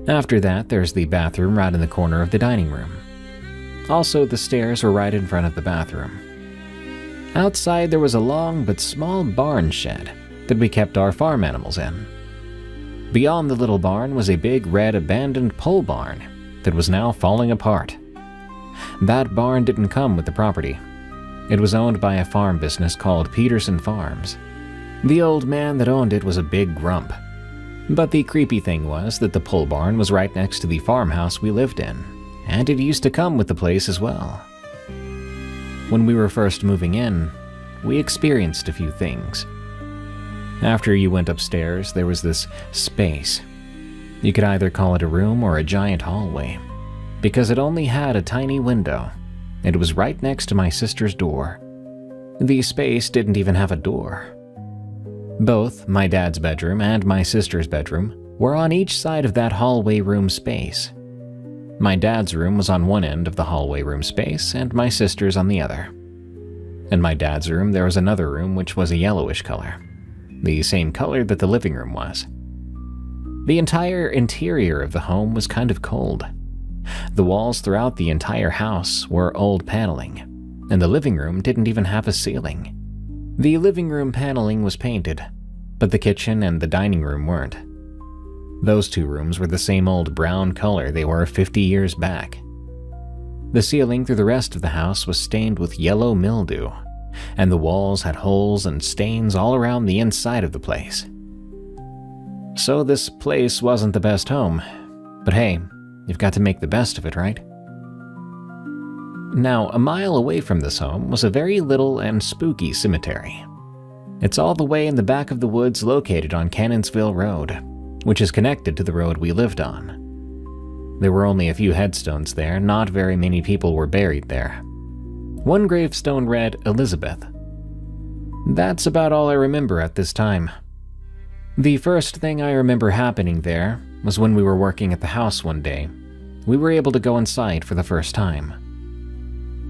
After that, there's the bathroom right in the corner of the dining room. Also, the stairs were right in front of the bathroom. Outside, there was a long but small barn shed that we kept our farm animals in. Beyond the little barn was a big red abandoned pole barn that was now falling apart. That barn didn't come with the property. It was owned by a farm business called Peterson Farms. The old man that owned it was a big grump. But the creepy thing was that the pole barn was right next to the farmhouse we lived in, and it used to come with the place as well. When we were first moving in, we experienced a few things. After you went upstairs, there was this space. You could either call it a room or a giant hallway, because it only had a tiny window. It was right next to my sister's door. The space didn't even have a door. Both my dad's bedroom and my sister's bedroom were on each side of that hallway room space. My dad's room was on one end of the hallway room space and my sister's on the other. In my dad's room, there was another room which was a yellowish color, the same color that the living room was. The entire interior of the home was kind of cold. The walls throughout the entire house were old paneling, and the living room didn't even have a ceiling. The living room paneling was painted, but the kitchen and the dining room weren't. Those 2 rooms were the same old brown color they were 50 years back. The ceiling through the rest of the house was stained with yellow mildew, and the walls had holes and stains all around the inside of the place. So this place wasn't the best home, but hey, you've got to make the best of it, right? Now, a mile away from this home was a very little and spooky cemetery. It's all the way in the back of the woods located on Cannonsville Road, which is connected to the road we lived on. There were only a few headstones there, not very many people were buried there. One gravestone read Elizabeth. That's about all I remember at this time. The first thing I remember happening there was when we were working at the house one day. We were able to go inside for the first time.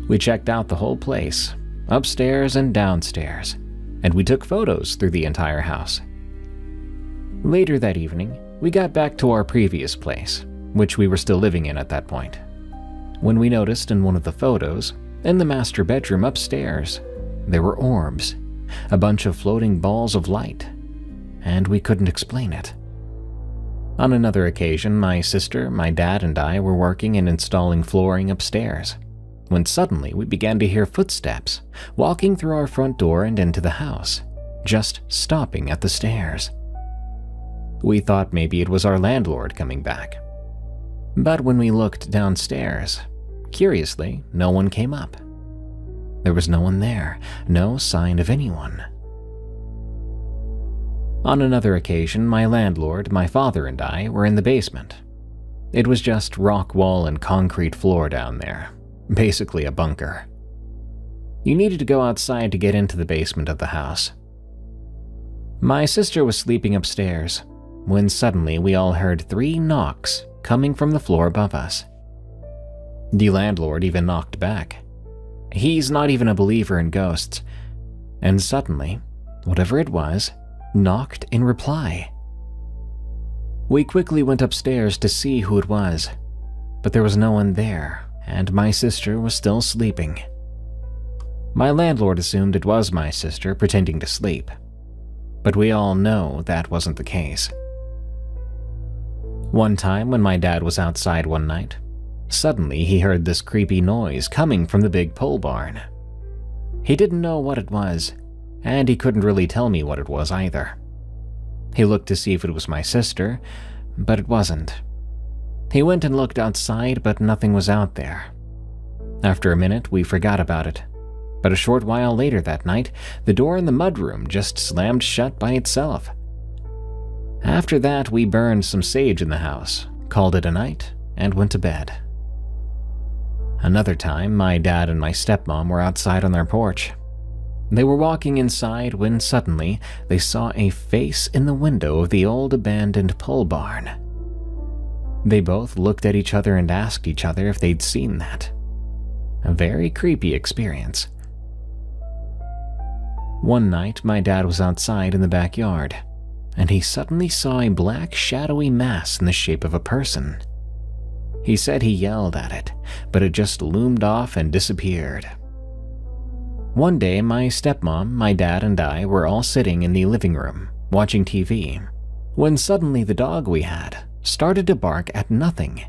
We checked out the whole place, upstairs and downstairs, and we took photos through the entire house. Later that evening, we got back to our previous place, which we were still living in at that point, when we noticed in one of the photos, in the master bedroom upstairs, there were orbs, a bunch of floating balls of light, and we couldn't explain it. On another occasion, my sister, my dad, and I were working and installing flooring upstairs, when suddenly we began to hear footsteps walking through our front door and into the house, just stopping at the stairs. We thought maybe it was our landlord coming back. But when we looked downstairs, curiously, no one came up. There was no one there, no sign of anyone. On another occasion, my landlord, my father, and I were in the basement. It was just rock wall and concrete floor down there, basically a bunker. You needed to go outside to get into the basement of the house. My sister was sleeping upstairs when suddenly we all heard 3 knocks coming from the floor above us. The landlord even knocked back. He's not even a believer in ghosts, and suddenly, whatever it was, knocked in reply. We quickly went upstairs to see who it was, but there was no one there, and my sister was still sleeping. My landlord assumed it was my sister pretending to sleep, but we all know that wasn't the case. One time when my dad was outside one night, suddenly he heard this creepy noise coming from the big pole barn. He didn't know what it was, and he couldn't really tell me what it was either. He looked to see if it was my sister, but it wasn't. He went and looked outside, but nothing was out there. After a minute, we forgot about it, but a short while later that night, the door in the mudroom just slammed shut by itself. After that, we burned some sage in the house, called it a night, and went to bed. Another time, my dad and my stepmom were outside on their porch. They were walking inside when suddenly they saw a face in the window of the old abandoned pole barn. They both looked at each other and asked each other if they'd seen that. A very creepy experience. One night, my dad was outside in the backyard, and he suddenly saw a black shadowy mass in the shape of a person. He said he yelled at it, but it just loomed off and disappeared. One day, my stepmom, my dad, and I were all sitting in the living room, watching TV, when suddenly the dog we had started to bark at nothing.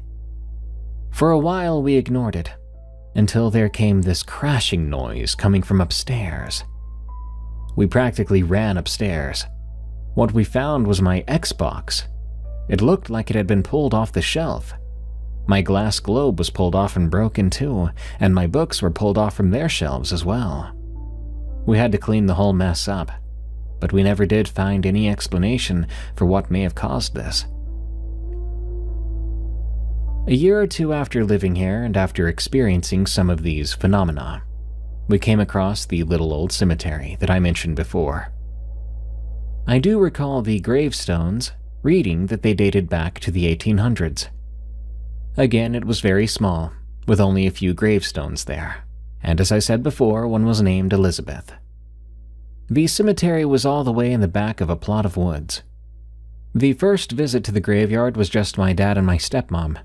For a while, we ignored it, until there came this crashing noise coming from upstairs. We practically ran upstairs. What we found was my Xbox. It looked like it had been pulled off the shelf. My glass globe was pulled off and broken too, and my books were pulled off from their shelves as well. We had to clean the whole mess up, but we never did find any explanation for what may have caused this. A year or two after living here and after experiencing some of these phenomena, we came across the little old cemetery that I mentioned before. I do recall the gravestones reading that they dated back to the 1800s. Again, it was very small, with only a few gravestones there, and as I said before, one was named Elizabeth. The cemetery was all the way in the back of a plot of woods. The first visit to the graveyard was just my dad and my stepmom.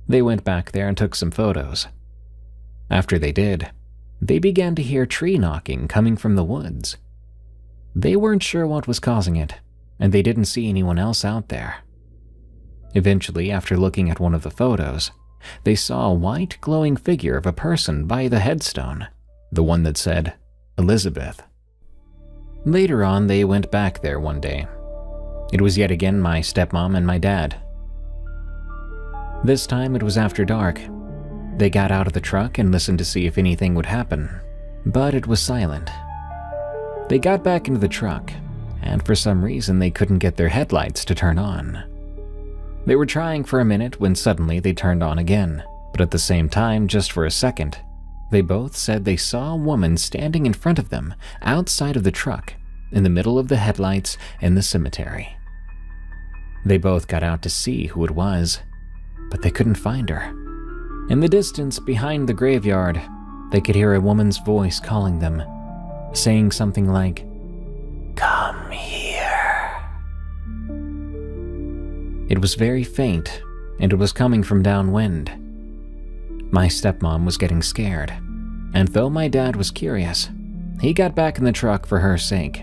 They went back there and took some photos. After they did, they began to hear tree knocking coming from the woods. They weren't sure what was causing it, and they didn't see anyone else out there. Eventually, after looking at one of the photos, they saw a white glowing figure of a person by the headstone, the one that said, Elizabeth. Later on, they went back there one day. It was yet again my stepmom and my dad. This time it was after dark. They got out of the truck and listened to see if anything would happen, but it was silent. They got back into the truck, and for some reason they couldn't get their headlights to turn on. They were trying for a minute when suddenly they turned on again, but at the same time, just for a second, they both said they saw a woman standing in front of them outside of the truck, in the middle of the headlights in the cemetery. They both got out to see who it was, but they couldn't find her. In the distance behind the graveyard, they could hear a woman's voice calling them, saying something like, "Come here." It was very faint, and it was coming from downwind. My stepmom was getting scared, and though my dad was curious, he got back in the truck for her sake,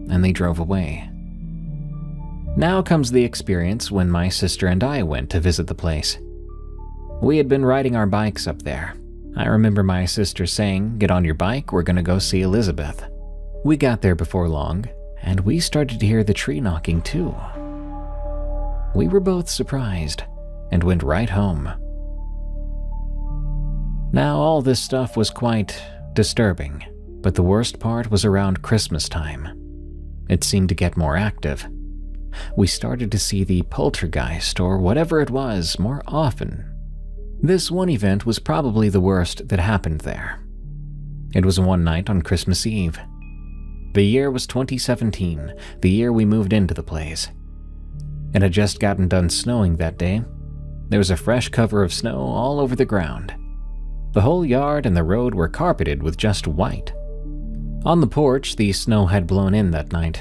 and they drove away. Now comes the experience when my sister and I went to visit the place. We had been riding our bikes up there. I remember my sister saying, "Get on your bike, we're gonna go see Elizabeth." We got there before long, and we started to hear the tree knocking too. We were both surprised and went right home. Now all this stuff was quite disturbing, but the worst part was around Christmas time. It seemed to get more active. We started to see the poltergeist or whatever it was more often. This one event was probably the worst that happened there. It was one night on Christmas Eve. The year was 2017, the year we moved into the place. It had just gotten done snowing that day. There was a fresh cover of snow all over the ground. The whole yard and the road were carpeted with just white. On the porch, the snow had blown in that night,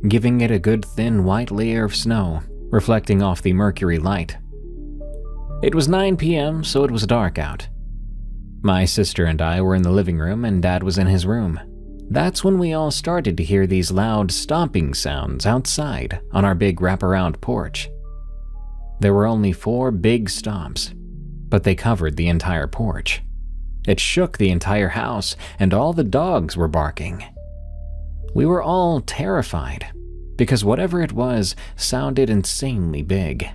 giving it a good thin white layer of snow, reflecting off the mercury light. It was 9 p.m., so it was dark out. My sister and I were in the living room and Dad was in his room. That's when we all started to hear these loud stomping sounds outside on our big wraparound porch. There were only 4 big stomps, but they covered the entire porch. It shook the entire house and all the dogs were barking. We were all terrified because whatever it was sounded insanely big.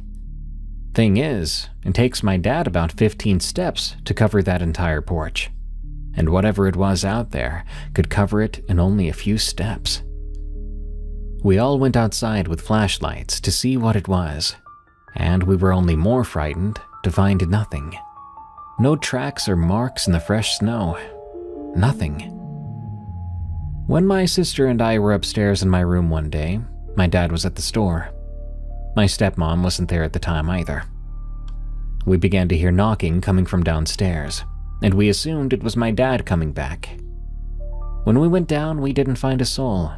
Thing is, it takes my dad about 15 steps to cover that entire porch, and whatever it was out there could cover it in only a few steps. We all went outside with flashlights to see what it was, and we were only more frightened to find nothing. No tracks or marks in the fresh snow. Nothing. When my sister and I were upstairs in my room one day, my dad was at the store. My stepmom wasn't there at the time either. We began to hear knocking coming from downstairs, and we assumed it was my dad coming back. When we went down, we didn't find a soul,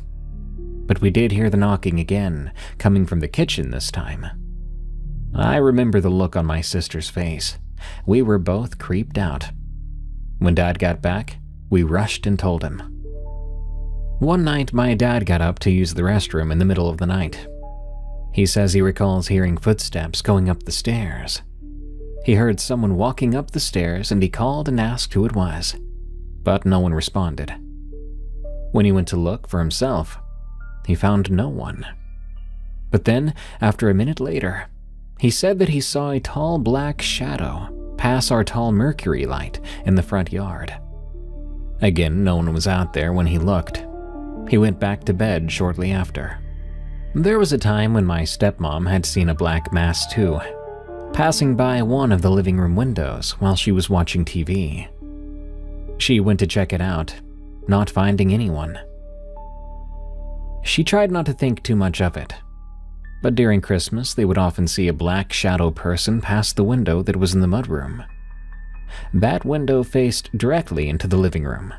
but we did hear the knocking again, coming from the kitchen this time. I remember the look on my sister's face. We were both creeped out. When Dad got back, we rushed and told him. One night, my dad got up to use the restroom in the middle of the night. He says he recalls hearing footsteps going up the stairs. He heard someone walking up the stairs and he called and asked who it was, but no one responded. When he went to look for himself, he found no one. But then, after a minute later, he said that he saw a tall black shadow pass our tall mercury light in the front yard. Again, no one was out there when he looked. He went back to bed shortly after. There was a time when my stepmom had seen a black mass too, passing by one of the living room windows while she was watching TV. She went to check it out, not finding anyone. She tried not to think too much of it, but during Christmas they would often see a black shadow person pass the window that was in the mudroom. That window faced directly into the living room.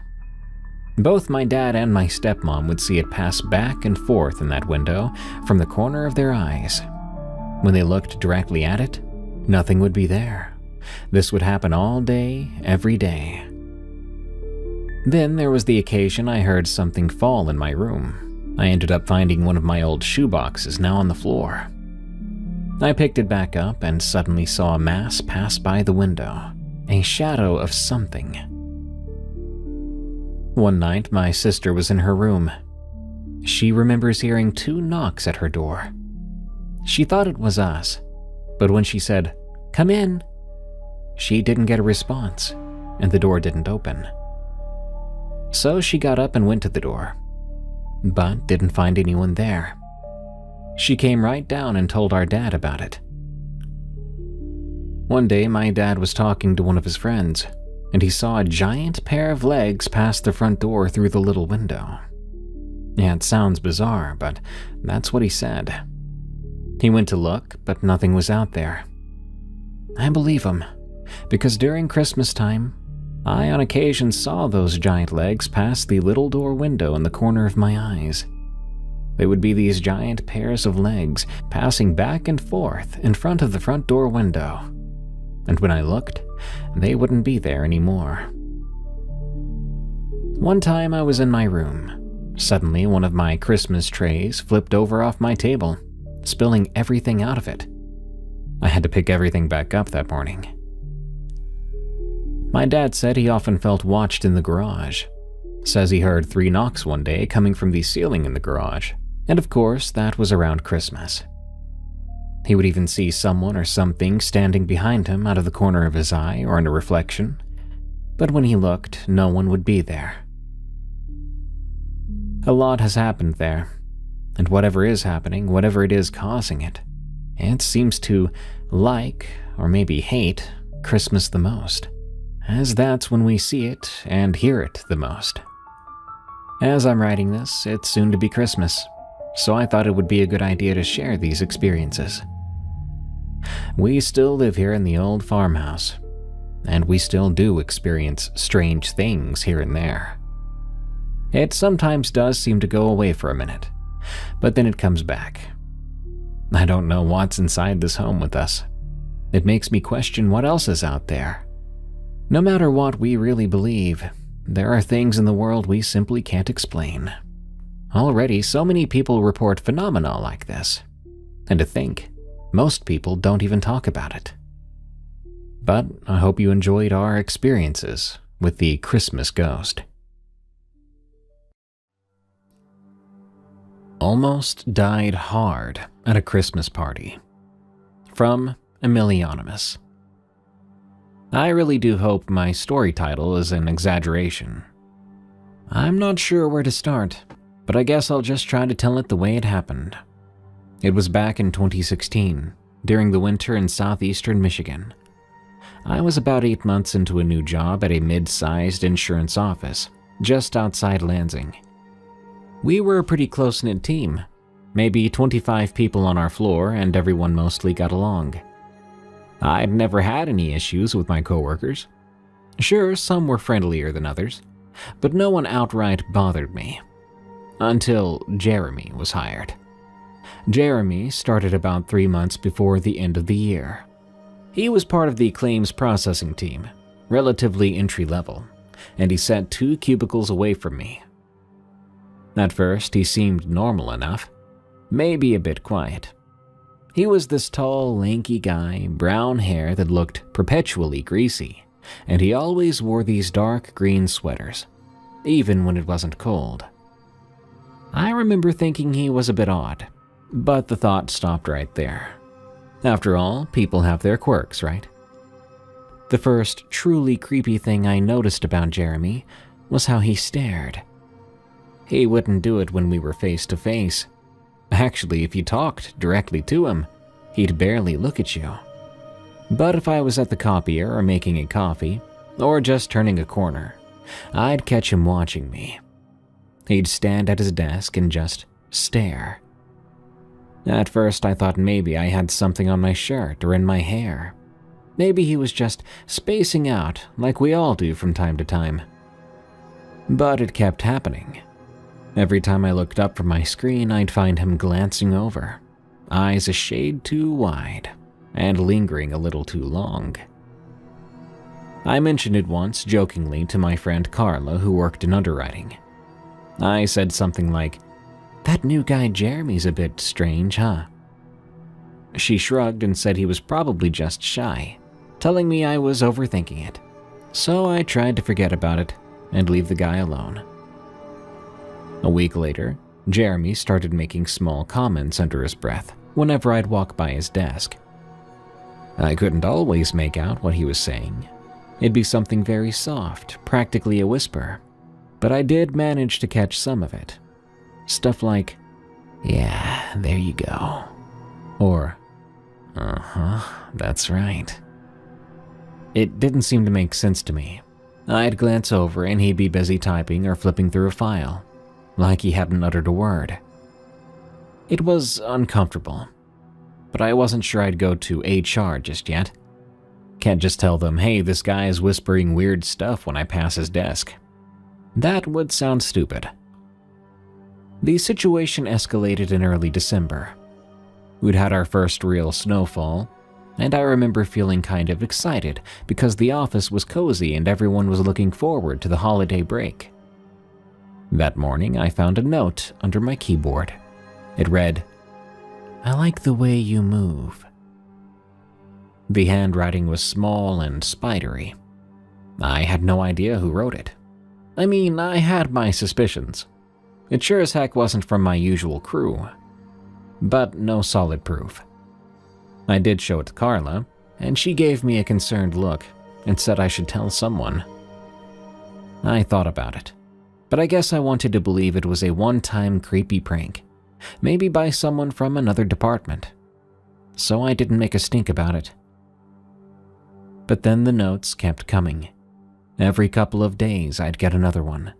Both my dad and my stepmom would see it pass back and forth in that window from the corner of their eyes. When they looked directly at it, nothing would be there. This would happen all day, every day. Then there was the occasion I heard something fall in my room. I ended up finding one of my old shoeboxes now on the floor. I picked it back up and suddenly saw a mass pass by the window, a shadow of something. One night, my sister was in her room. She remembers hearing 2 knocks at her door. She thought it was us, but when she said, "Come in," she didn't get a response, and the door didn't open. So she got up and went to the door, but didn't find anyone there. She came right down and told our dad about it. One day, my dad was talking to one of his friends, and he saw a giant pair of legs pass the front door through the little window. Yeah, it sounds bizarre, but that's what he said. He went to look, but nothing was out there. I believe him, because during Christmas time, I on occasion saw those giant legs pass the little door window in the corner of my eyes. They would be these giant pairs of legs passing back and forth in front of the front door window. And when I looked, they wouldn't be there anymore. One time I was in my room. Suddenly, one of my Christmas trays flipped over off my table, spilling everything out of it. I had to pick everything back up that morning. My dad said he often felt watched in the garage. Says he heard 3 knocks one day coming from the ceiling in the garage, and of course that was around Christmas. He would even see someone or something standing behind him out of the corner of his eye or in a reflection, but when he looked, no one would be there. A lot has happened there, and whatever is happening, whatever it is causing it, it seems to like, or maybe hate, Christmas the most, as that's when we see it and hear it the most. As I'm writing this, it's soon to be Christmas, so I thought it would be a good idea to share these experiences. We still live here in the old farmhouse, and we still do experience strange things here and there. It sometimes does seem to go away for a minute, but then it comes back. I don't know what's inside this home with us. It makes me question what else is out there. No matter what we really believe, there are things in the world we simply can't explain. Already, so many people report phenomena like this. And to think, most people don't even talk about it. But I hope you enjoyed our experiences with the Christmas ghost. Almost died hard at a Christmas party. From Emilianonymous. I really do hope my story title is an exaggeration. I'm not sure where to start, but I guess I'll just try to tell it the way it happened. It was back in 2016, during the winter in southeastern Michigan. I was about 8 months into a new job at a mid-sized insurance office, just outside Lansing. We were a pretty close-knit team, maybe 25 people on our floor, and everyone mostly got along. I'd never had any issues with my coworkers. Sure, some were friendlier than others, but no one outright bothered me. Until Jeremy was hired. Jeremy started about 3 months before the end of the year. He was part of the claims processing team, relatively entry-level, and he sat 2 cubicles away from me. At first, he seemed normal enough, maybe a bit quiet. He was this tall, lanky guy, brown hair that looked perpetually greasy, and he always wore these dark green sweaters, even when it wasn't cold. I remember thinking he was a bit odd, but the thought stopped right there. After all, people have their quirks, right? The first truly creepy thing I noticed about Jeremy was how he stared. He wouldn't do it when we were face to face. Actually, if you talked directly to him, he'd barely look at you. But if I was at the copier or making a coffee, or just turning a corner, I'd catch him watching me. He'd stand at his desk and just stare. At first, I thought maybe I had something on my shirt or in my hair. Maybe he was just spacing out like we all do from time to time. But it kept happening. Every time I looked up from my screen, I'd find him glancing over, eyes a shade too wide, and lingering a little too long. I mentioned it once jokingly to my friend Carla, who worked in underwriting. I said something like, "That new guy Jeremy's a bit strange, huh?" She shrugged and said he was probably just shy, telling me I was overthinking it. So I tried to forget about it and leave the guy alone. A week later, Jeremy started making small comments under his breath whenever I'd walk by his desk. I couldn't always make out what he was saying. It'd be something very soft, practically a whisper, but I did manage to catch some of it. Stuff like, "Yeah, there you go," or, "Uh-huh, that's right." It didn't seem to make sense to me. I'd glance over and he'd be busy typing or flipping through a file, like he hadn't uttered a word. It was uncomfortable, but I wasn't sure I'd go to HR just yet. Can't just tell them, "Hey, this guy is whispering weird stuff when I pass his desk." That would sound stupid. The situation escalated in early December. We'd had our first real snowfall, and I remember feeling kind of excited because the office was cozy and everyone was looking forward to the holiday break. That morning, I found a note under my keyboard. It read, I like the way you move." The handwriting was small and spidery. I had no idea who wrote it. I mean, I had my suspicions. It sure as heck wasn't from my usual crew. But no solid proof. I did show it to Carla, and she gave me a concerned look and said I should tell someone. I thought about it, but I guess I wanted to believe it was a one-time creepy prank, maybe by someone from another department. So I didn't make a stink about it. But then the notes kept coming. Every couple of days I'd get another one.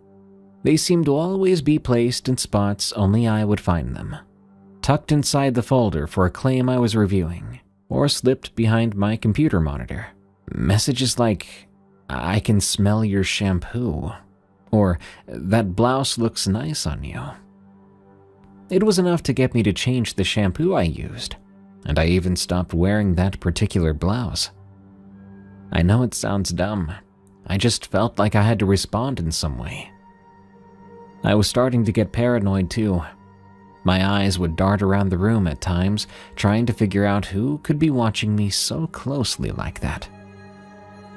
They seemed to always be placed in spots only I would find them, tucked inside the folder for a claim I was reviewing, or slipped behind my computer monitor. Messages like, "I can smell your shampoo," or "That blouse looks nice on you." It was enough to get me to change the shampoo I used, and I even stopped wearing that particular blouse. I know it sounds dumb. I just felt like I had to respond in some way. I was starting to get paranoid too. My eyes would dart around the room at times, trying to figure out who could be watching me so closely like that.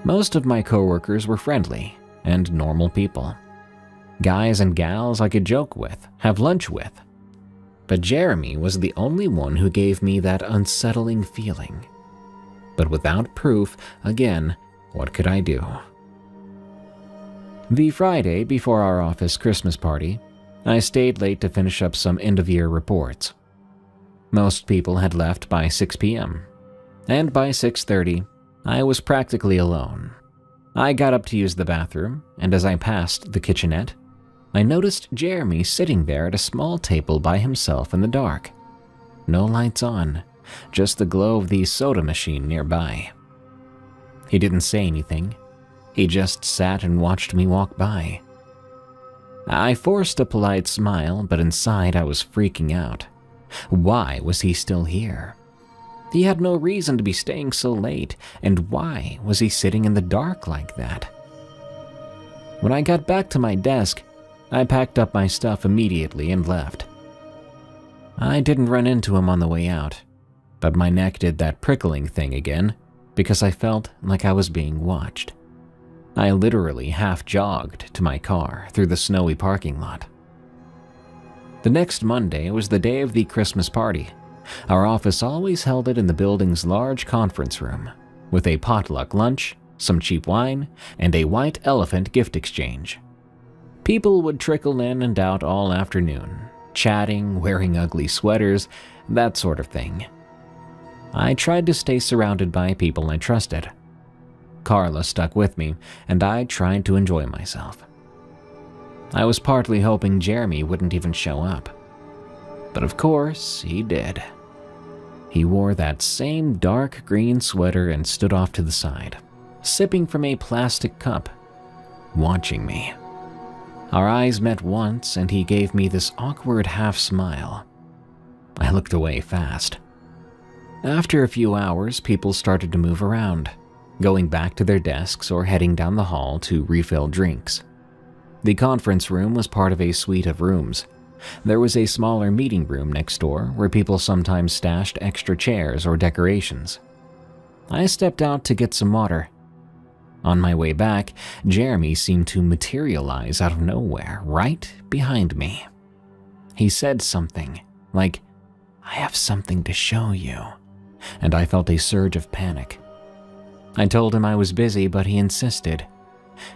Most of my coworkers were friendly and normal people. Guys and gals I could joke with, have lunch with. But Jeremy was the only one who gave me that unsettling feeling. But without proof, again, what could I do? The Friday before our office Christmas party, I stayed late to finish up some end-of-year reports. Most people had left by 6 p.m., and by 6:30, I was practically alone. I got up to use the bathroom, and as I passed the kitchenette, I noticed Jeremy sitting there at a small table by himself in the dark. No lights on, just the glow of the soda machine nearby. He didn't say anything. He just sat and watched me walk by. I forced a polite smile, but inside I was freaking out. Why was he still here? He had no reason to be staying so late, and why was he sitting in the dark like that? When I got back to my desk, I packed up my stuff immediately and left. I didn't run into him on the way out, but my neck did that prickling thing again because I felt like I was being watched. I literally half jogged to my car through the snowy parking lot. The next Monday was the day of the Christmas party. Our office always held it in the building's large conference room, with a potluck lunch, some cheap wine, and a white elephant gift exchange. People would trickle in and out all afternoon, chatting, wearing ugly sweaters, that sort of thing. I tried to stay surrounded by people I trusted. Carla stuck with me, and I tried to enjoy myself. I was partly hoping Jeremy wouldn't even show up. But of course, he did. He wore that same dark green sweater and stood off to the side, sipping from a plastic cup, watching me. Our eyes met once, and he gave me this awkward half smile. I looked away fast. After a few hours, people started to move around, going back to their desks or heading down the hall to refill drinks. The conference room was part of a suite of rooms. There was a smaller meeting room next door where people sometimes stashed extra chairs or decorations. I stepped out to get some water. On my way back, Jeremy seemed to materialize out of nowhere right behind me. He said something like, "I have something to show you," and I felt a surge of panic. I told him I was busy, but he insisted,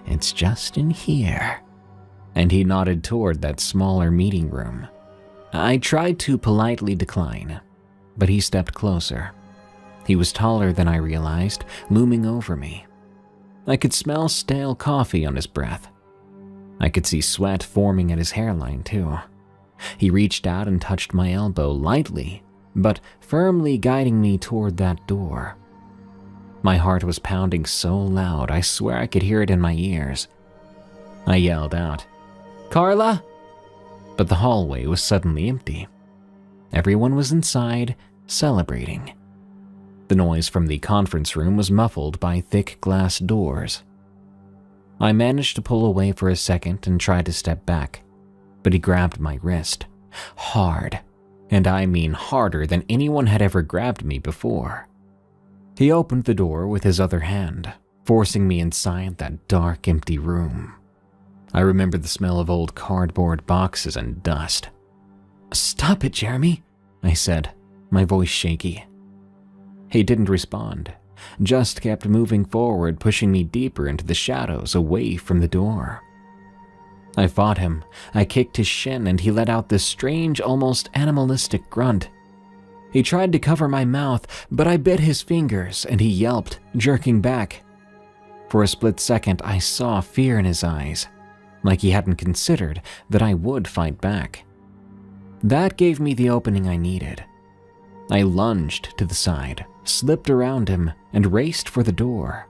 "It's just in here," and he nodded toward that smaller meeting room. I tried to politely decline, but he stepped closer. He was taller than I realized, looming over me. I could smell stale coffee on his breath. I could see sweat forming at his hairline too. He reached out and touched my elbow lightly, but firmly guiding me toward that door. My heart was pounding so loud, I swear I could hear it in my ears. I yelled out, "Carla?" But the hallway was suddenly empty. Everyone was inside, celebrating. The noise from the conference room was muffled by thick glass doors. I managed to pull away for a second and tried to step back, but he grabbed my wrist, hard, and I mean harder than anyone had ever grabbed me before. He opened the door with his other hand, forcing me inside that dark, empty room. I remember the smell of old cardboard boxes and dust. "Stop it, Jeremy," I said, my voice shaky. He didn't respond, just kept moving forward, pushing me deeper into the shadows away from the door. I fought him. I kicked his shin and he let out this strange, almost animalistic grunt. He tried to cover my mouth, but I bit his fingers and he yelped, jerking back. For a split second, I saw fear in his eyes, like he hadn't considered that I would fight back. That gave me the opening I needed. I lunged to the side, slipped around him, and raced for the door.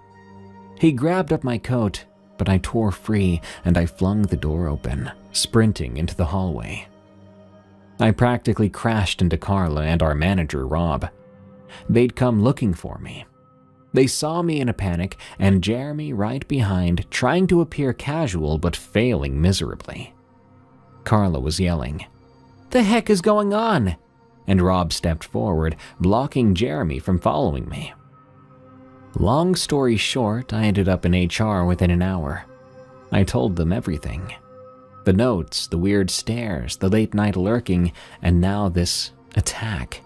He grabbed up my coat, but I tore free and I flung the door open, sprinting into the hallway. I practically crashed into Carla and our manager, Rob. They'd come looking for me. They saw me in a panic and Jeremy right behind, trying to appear casual but failing miserably. Carla was yelling, "The heck is going on?" And Rob stepped forward, blocking Jeremy from following me. Long story short, I ended up in HR within an hour. I told them everything. The notes, the weird stares, the late night lurking, and now this attack.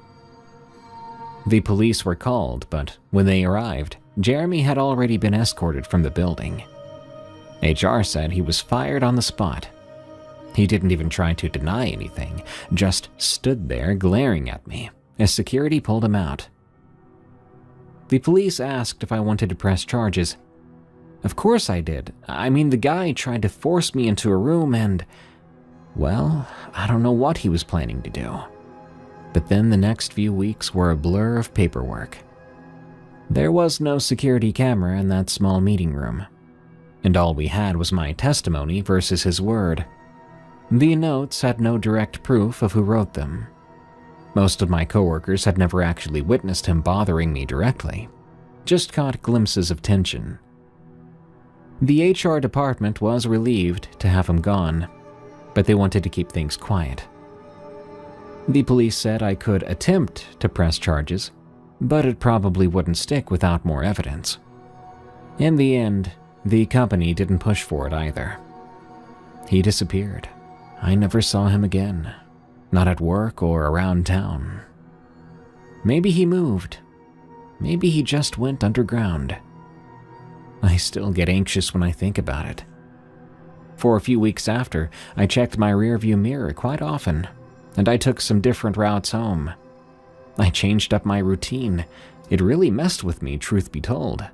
The police were called, but when they arrived, Jeremy had already been escorted from the building. HR said he was fired on the spot. He didn't even try to deny anything, just stood there glaring at me as security pulled him out. The police asked if I wanted to press charges. Of course I did. I mean, the guy tried to force me into a room and, well, I don't know what he was planning to do. But then the next few weeks were a blur of paperwork. There was no security camera in that small meeting room, and all we had was my testimony versus his word. The notes had no direct proof of who wrote them. Most of my coworkers had never actually witnessed him bothering me directly, just caught glimpses of tension. The HR department was relieved to have him gone, but they wanted to keep things quiet. The police said I could attempt to press charges, but it probably wouldn't stick without more evidence. In the end, the company didn't push for it either. He disappeared. I never saw him again. Not at work or around town. Maybe he moved. Maybe he just went underground. I still get anxious when I think about it. For a few weeks after, I checked my rearview mirror quite often, and I took some different routes home. I changed up my routine. It really messed with me, truth be told.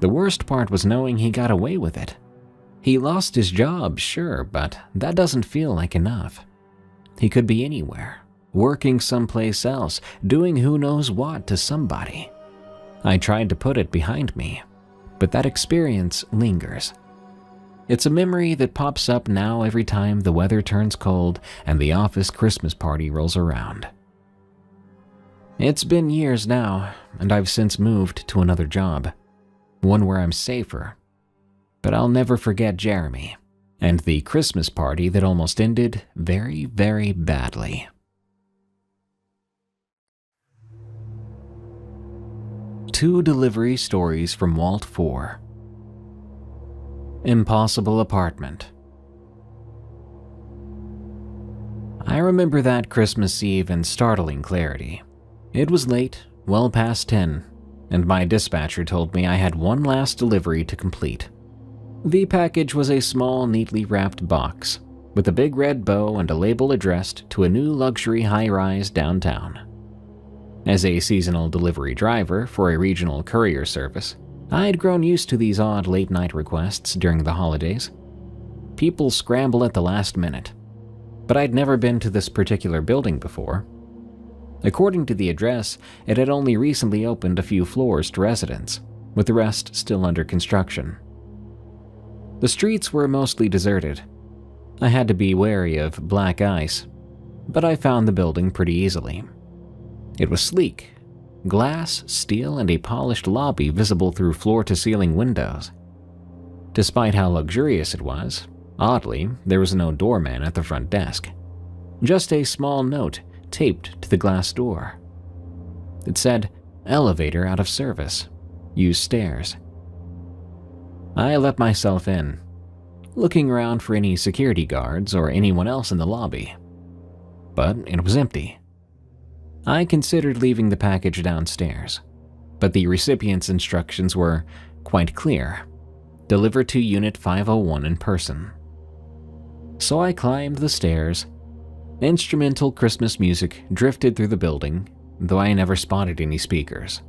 The worst part was knowing he got away with it. He lost his job, sure, but that doesn't feel like enough. He could be anywhere, working someplace else, doing who knows what to somebody. I tried to put it behind me, but that experience lingers. It's a memory that pops up now every time the weather turns cold and the office Christmas party rolls around. It's been years now, and I've since moved to another job, one where I'm safer. But I'll never forget Jeremy and the Christmas party that almost ended very, very badly. Two delivery stories from Vault 4. Impossible apartment. I remember that Christmas Eve in startling clarity. It was late, well past 10, and my dispatcher told me I had one last delivery to complete. The package was a small, neatly wrapped box with a big red bow and a label addressed to a new luxury high-rise downtown. As a seasonal delivery driver for a regional courier service, I had grown used to these odd late-night requests during the holidays. People scramble at the last minute, but I'd never been to this particular building before. According to the address, it had only recently opened a few floors to residents, with the rest still under construction. The streets were mostly deserted. I had to be wary of black ice, but I found the building pretty easily. It was sleek, glass, steel, and a polished lobby visible through floor-to-ceiling windows. Despite how luxurious it was, oddly, there was no doorman at the front desk. Just a small note taped to the glass door. It said, "Elevator out of service. Use stairs." I let myself in, looking around for any security guards or anyone else in the lobby. But it was empty. I considered leaving the package downstairs, but the recipient's instructions were quite clear: deliver to Unit 501 in person. So I climbed the stairs. Instrumental Christmas music drifted through the building, though I never spotted any speakers.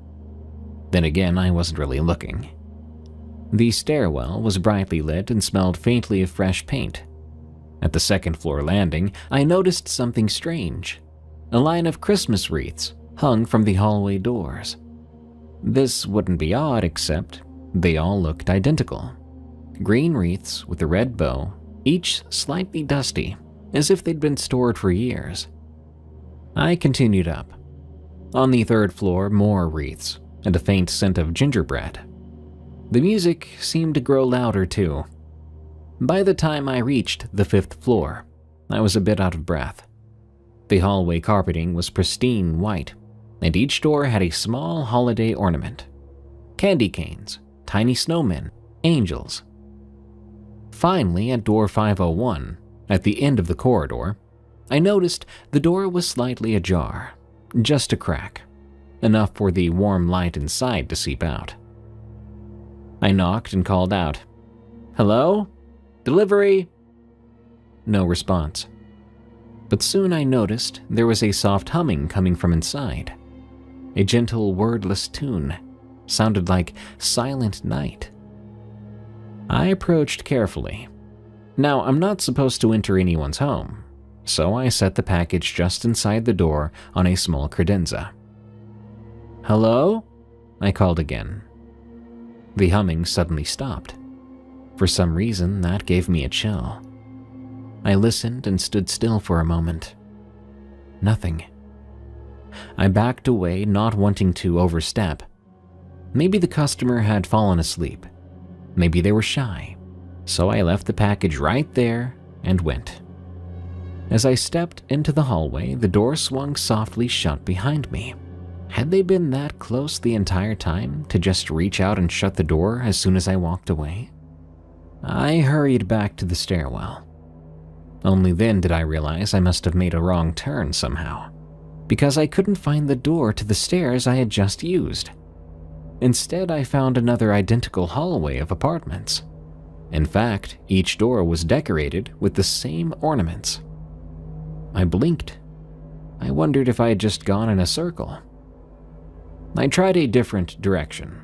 Then again, I wasn't really looking. The stairwell was brightly lit and smelled faintly of fresh paint. At the second-floor landing, I noticed something strange. A line of Christmas wreaths hung from the hallway doors. This wouldn't be odd, except they all looked identical. Green wreaths with a red bow, each slightly dusty, as if they'd been stored for years. I continued up. On the third floor, more wreaths and a faint scent of gingerbread. The music seemed to grow louder too. By the time I reached the fifth floor, I was a bit out of breath. The hallway carpeting was pristine white, and each door had a small holiday ornament. Candy canes, tiny snowmen, angels. Finally, at door 501, at the end of the corridor, I noticed the door was slightly ajar, just a crack, enough for the warm light inside to seep out. I knocked and called out, "Hello? Delivery?" No response. But soon I noticed there was a soft humming coming from inside. A gentle, wordless tune sounded like Silent Night. I approached carefully. Now, I'm not supposed to enter anyone's home, so I set the package just inside the door on a small credenza. "Hello?" I called again. The humming suddenly stopped. For some reason, that gave me a chill. I listened and stood still for a moment. Nothing. I backed away, not wanting to overstep. Maybe the customer had fallen asleep. Maybe they were shy. So I left the package right there and went. As I stepped into the hallway, the door swung softly shut behind me. Had they been that close the entire time to just reach out and shut the door as soon as I walked away? I hurried back to the stairwell. Only then did I realize I must have made a wrong turn somehow, because I couldn't find the door to the stairs I had just used. Instead, I found another identical hallway of apartments. In fact, each door was decorated with the same ornaments. I blinked. I wondered if I had just gone in a circle. I tried a different direction,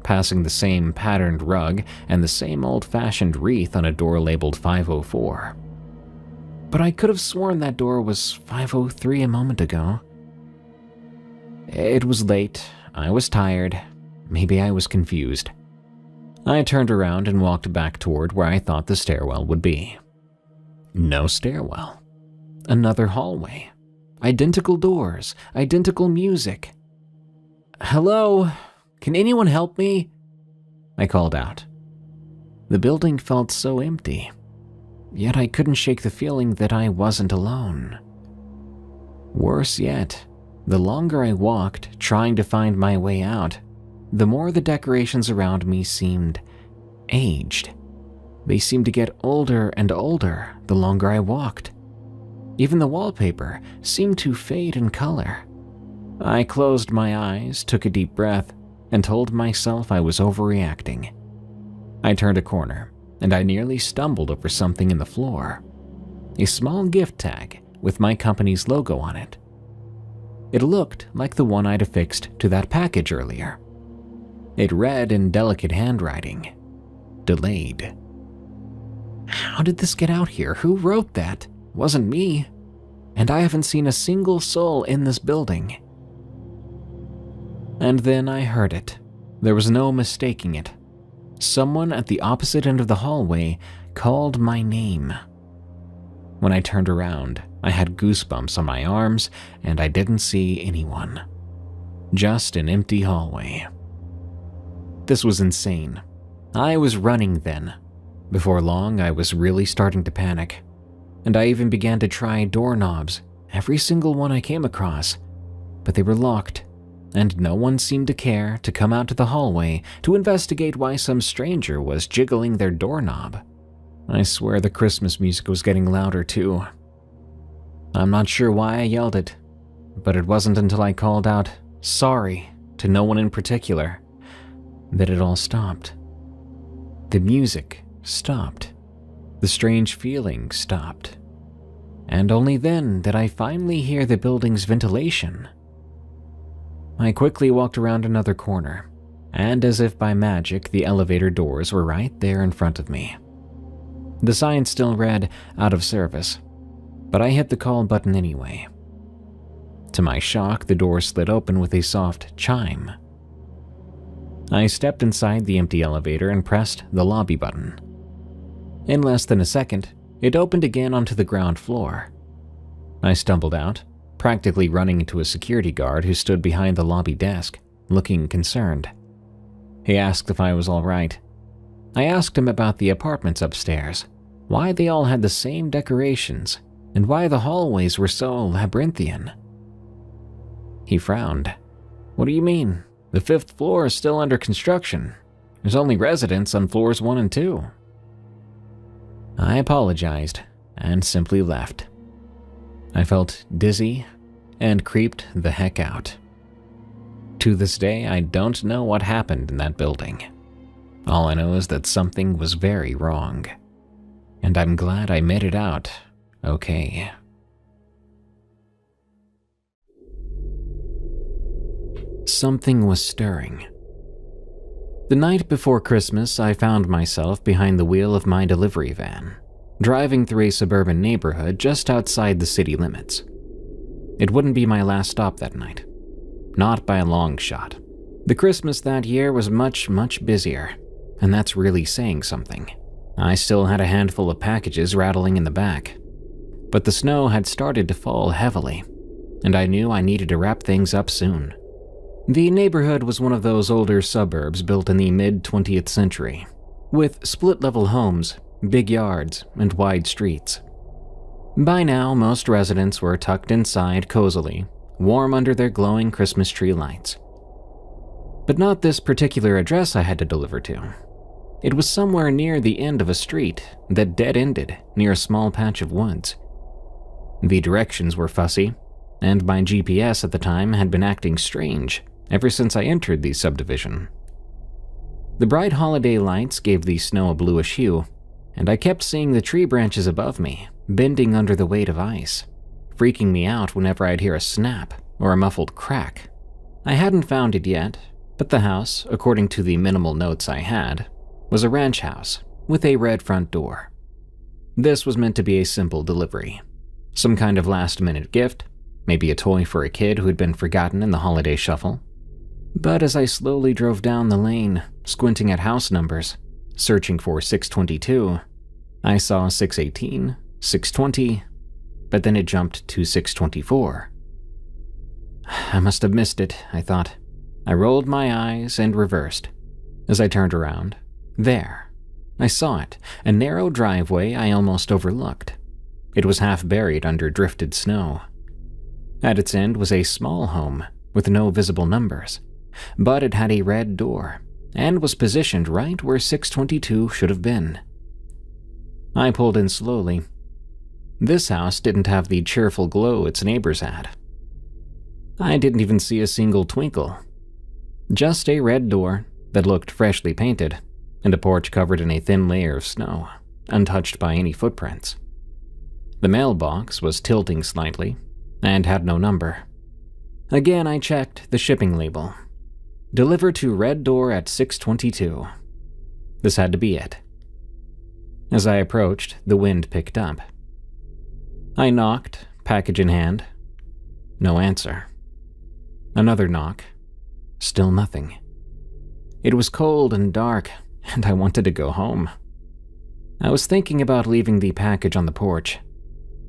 passing the same patterned rug and the same old-fashioned wreath on a door labeled 504. But I could have sworn that door was 503 a moment ago. It was late, I was tired, maybe I was confused. I turned around and walked back toward where I thought the stairwell would be. No stairwell. Another hallway. Identical doors, identical music. "Hello? Can anyone help me?" I called out. The building felt so empty, yet I couldn't shake the feeling that I wasn't alone. Worse yet, the longer I walked trying to find my way out, the more the decorations around me seemed aged. They seemed to get older and older the longer I walked. Even the wallpaper seemed to fade in color. I closed my eyes, took a deep breath, and told myself I was overreacting. I turned a corner, and I nearly stumbled over something in the floor. A small gift tag with my company's logo on it. It looked like the one I'd affixed to that package earlier. It read in delicate handwriting, "Delayed." How did this get out here? Who wrote that? Wasn't me. And I haven't seen a single soul in this building. And then I heard it. There was no mistaking it. Someone at the opposite end of the hallway called my name. When I turned around, I had goosebumps on my arms, and I didn't see anyone. Just an empty hallway. This was insane. I was running then. Before long, I was really starting to panic, and I even began to try doorknobs every single one I came across, but they were locked, and no one seemed to care to come out to the hallway to investigate why some stranger was jiggling their doorknob. I swear the Christmas music was getting louder too. I'm not sure why I yelled it, but it wasn't until I called out "sorry" to no one in particular that it all stopped. The music stopped. The strange feeling stopped. And only then did I finally hear the building's ventilation. I quickly walked around another corner, and as if by magic, the elevator doors were right there in front of me. The sign still read "out of service," but I hit the call button anyway. To my shock, the door slid open with a soft chime. I stepped inside the empty elevator and pressed the lobby button. In less than a second, it opened again onto the ground floor. I stumbled out, practically running into a security guard who stood behind the lobby desk, looking concerned. He asked if I was all right. I asked him about the apartments upstairs, why they all had the same decorations, and why the hallways were so labyrinthian. He frowned. "What do you mean? The 5th floor is still under construction. There's only residents on floors 1 and 2. I apologized and simply left. I felt dizzy and creeped the heck out. To this day, I don't know what happened in that building. All I know is that something was very wrong, and I'm glad I made it out okay. Something was stirring. The night before Christmas, I found myself behind the wheel of my delivery van, driving through a suburban neighborhood just outside the city limits. It wouldn't be my last stop that night. Not by a long shot. The Christmas that year was much, much busier, and that's really saying something. I still had a handful of packages rattling in the back, but the snow had started to fall heavily, and I knew I needed to wrap things up soon. The neighborhood was one of those older suburbs built in the mid-20th century, with split-level homes, big yards, and wide streets. By now, most residents were tucked inside cozily, warm under their glowing Christmas tree lights. But not this particular address I had to deliver to. It was somewhere near the end of a street that dead-ended near a small patch of woods. The directions were fussy, and my GPS at the time had been acting strange ever since I entered the subdivision. The bright holiday lights gave the snow a bluish hue, and I kept seeing the tree branches above me bending under the weight of ice, freaking me out whenever I'd hear a snap or a muffled crack. I hadn't found it yet, but the house, according to the minimal notes I had, was a ranch house with a red front door. This was meant to be a simple delivery. Some kind of last-minute gift, maybe a toy for a kid who had been forgotten in the holiday shuffle. But as I slowly drove down the lane, squinting at house numbers, searching for 622, I saw 618, 620, but then it jumped to 624. I must have missed it, I thought. I rolled my eyes and reversed. As I turned around, there, I saw it, a narrow driveway I almost overlooked. It was half buried under drifted snow. At its end was a small home with no visible numbers, but it had a red door and was positioned right where 622 should have been. I pulled in slowly. This house didn't have the cheerful glow its neighbors had. I didn't even see a single twinkle. Just a red door that looked freshly painted, and a porch covered in a thin layer of snow, untouched by any footprints. The mailbox was tilting slightly and had no number. Again, I checked the shipping label. Delivered to Red Door at 622. This had to be it. As I approached, the wind picked up. I knocked, package in hand. No answer. Another knock. Still nothing. It was cold and dark, and I wanted to go home. I was thinking about leaving the package on the porch,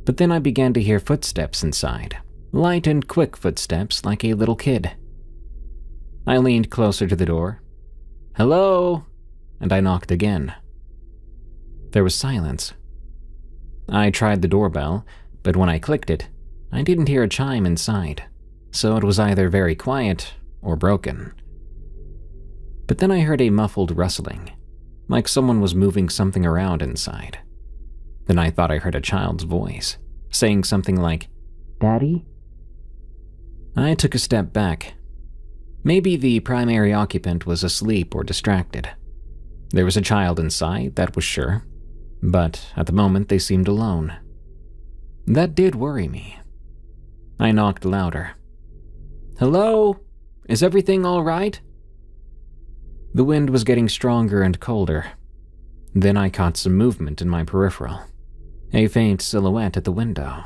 but then I began to hear footsteps inside, light and quick footsteps like a little kid. I leaned closer to the door. "Hello?" And I knocked again. There was silence. I tried the doorbell, but when I clicked it, I didn't hear a chime inside, so it was either very quiet or broken. But then I heard a muffled rustling, like someone was moving something around inside. Then I thought I heard a child's voice, saying something like, "Daddy?" I took a step back. Maybe the primary occupant was asleep or distracted. There was a child inside, that was sure, but at the moment they seemed alone. That did worry me. I knocked louder. "Hello? Is everything all right?" The wind was getting stronger and colder. Then I caught some movement in my peripheral, a faint silhouette at the window.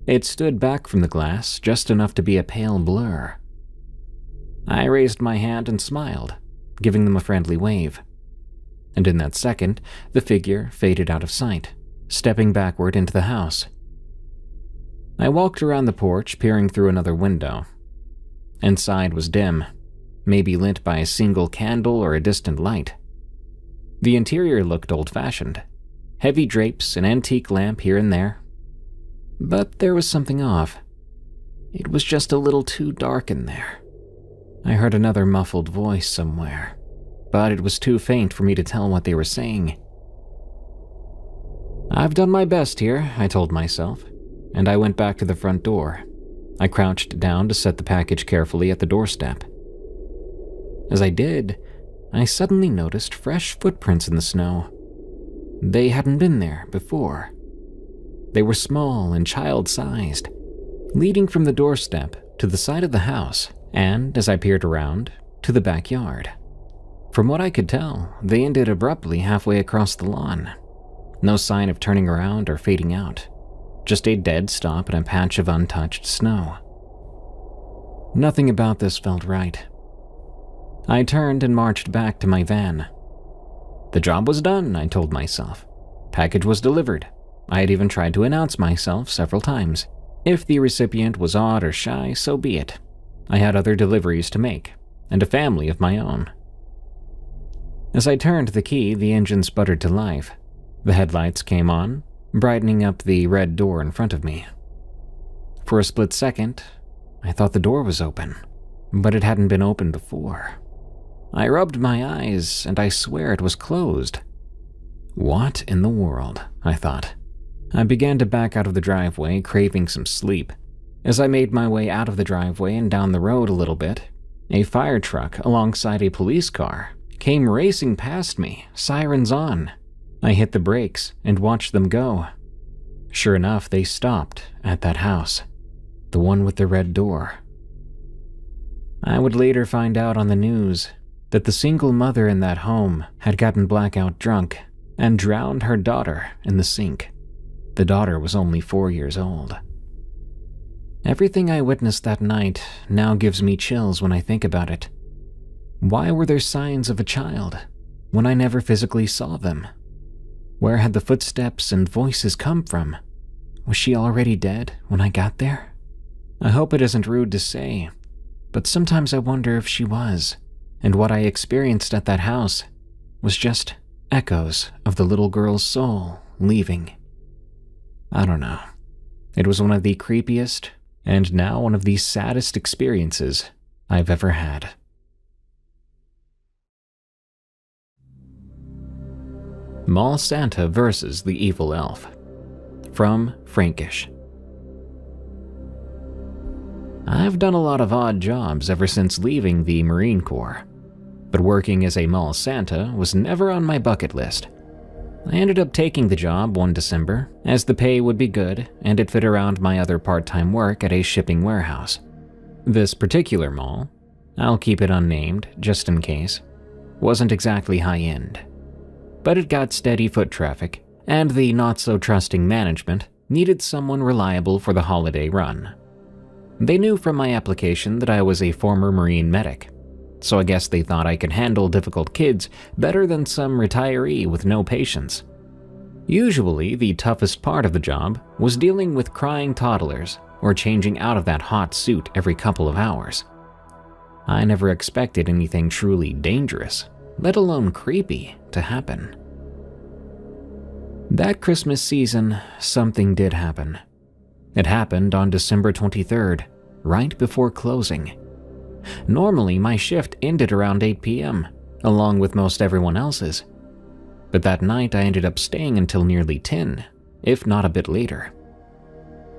It stood back from the glass just enough to be a pale blur. I raised my hand and smiled, giving them a friendly wave. And in that second, the figure faded out of sight, stepping backward into the house. I walked around the porch, peering through another window. Inside was dim, maybe lit by a single candle or a distant light. The interior looked old-fashioned, heavy drapes, an antique lamp here and there. But there was something off. It was just a little too dark in there. I heard another muffled voice somewhere, but it was too faint for me to tell what they were saying. "I've done my best here," I told myself, and I went back to the front door. I crouched down to set the package carefully at the doorstep. As I did, I suddenly noticed fresh footprints in the snow. They hadn't been there before. They were small and child-sized, leading from the doorstep to the side of the house and, as I peered around, to the backyard. From what I could tell, they ended abruptly halfway across the lawn. No sign of turning around or fading out, just a dead stop in a patch of untouched snow. Nothing about this felt right. I turned and marched back to my van. The job was done, I told myself. Package was delivered. I had even tried to announce myself several times. If the recipient was odd or shy, so be it. I had other deliveries to make, and a family of my own. As I turned the key, the engine sputtered to life. The headlights came on, brightening up the red door in front of me. For a split second, I thought the door was open, but it hadn't been open before. I rubbed my eyes, and I swear it was closed. What in the world, I thought. I began to back out of the driveway, craving some sleep. As I made my way out of the driveway and down the road a little bit, a fire truck alongside a police car came racing past me, sirens on. I hit the brakes and watched them go. Sure enough, they stopped at that house, the one with the red door. I would later find out on the news that the single mother in that home had gotten blackout drunk and drowned her daughter in the sink. The daughter was only 4 years old. Everything I witnessed that night now gives me chills when I think about it. Why were there signs of a child when I never physically saw them? Where had the footsteps and voices come from? Was she already dead when I got there? I hope it isn't rude to say, but sometimes I wonder if she was, and what I experienced at that house was just echoes of the little girl's soul leaving. I don't know. It was one of the creepiest, and now one of the saddest experiences I've ever had. Mall Santa versus the Evil Elf. From Frankish. I've done a lot of odd jobs ever since leaving the Marine Corps, but working as a mall Santa was never on my bucket list. I ended up taking the job one December, as the pay would be good and it fit around my other part-time work at a shipping warehouse. This particular mall, I'll keep it unnamed just in case, wasn't exactly high-end. But it got steady foot traffic, and the not-so-trusting management needed someone reliable for the holiday run. They knew from my application that I was a former Marine medic, so I guess they thought I could handle difficult kids better than some retiree with no patience. Usually, the toughest part of the job was dealing with crying toddlers or changing out of that hot suit every couple of hours. I never expected anything truly dangerous, let alone creepy, to happen. That Christmas season, something did happen. It happened on December 23rd, right before closing. Normally, my shift ended around 8 p.m., along with most everyone else's. But that night I ended up staying until nearly 10, if not a bit later.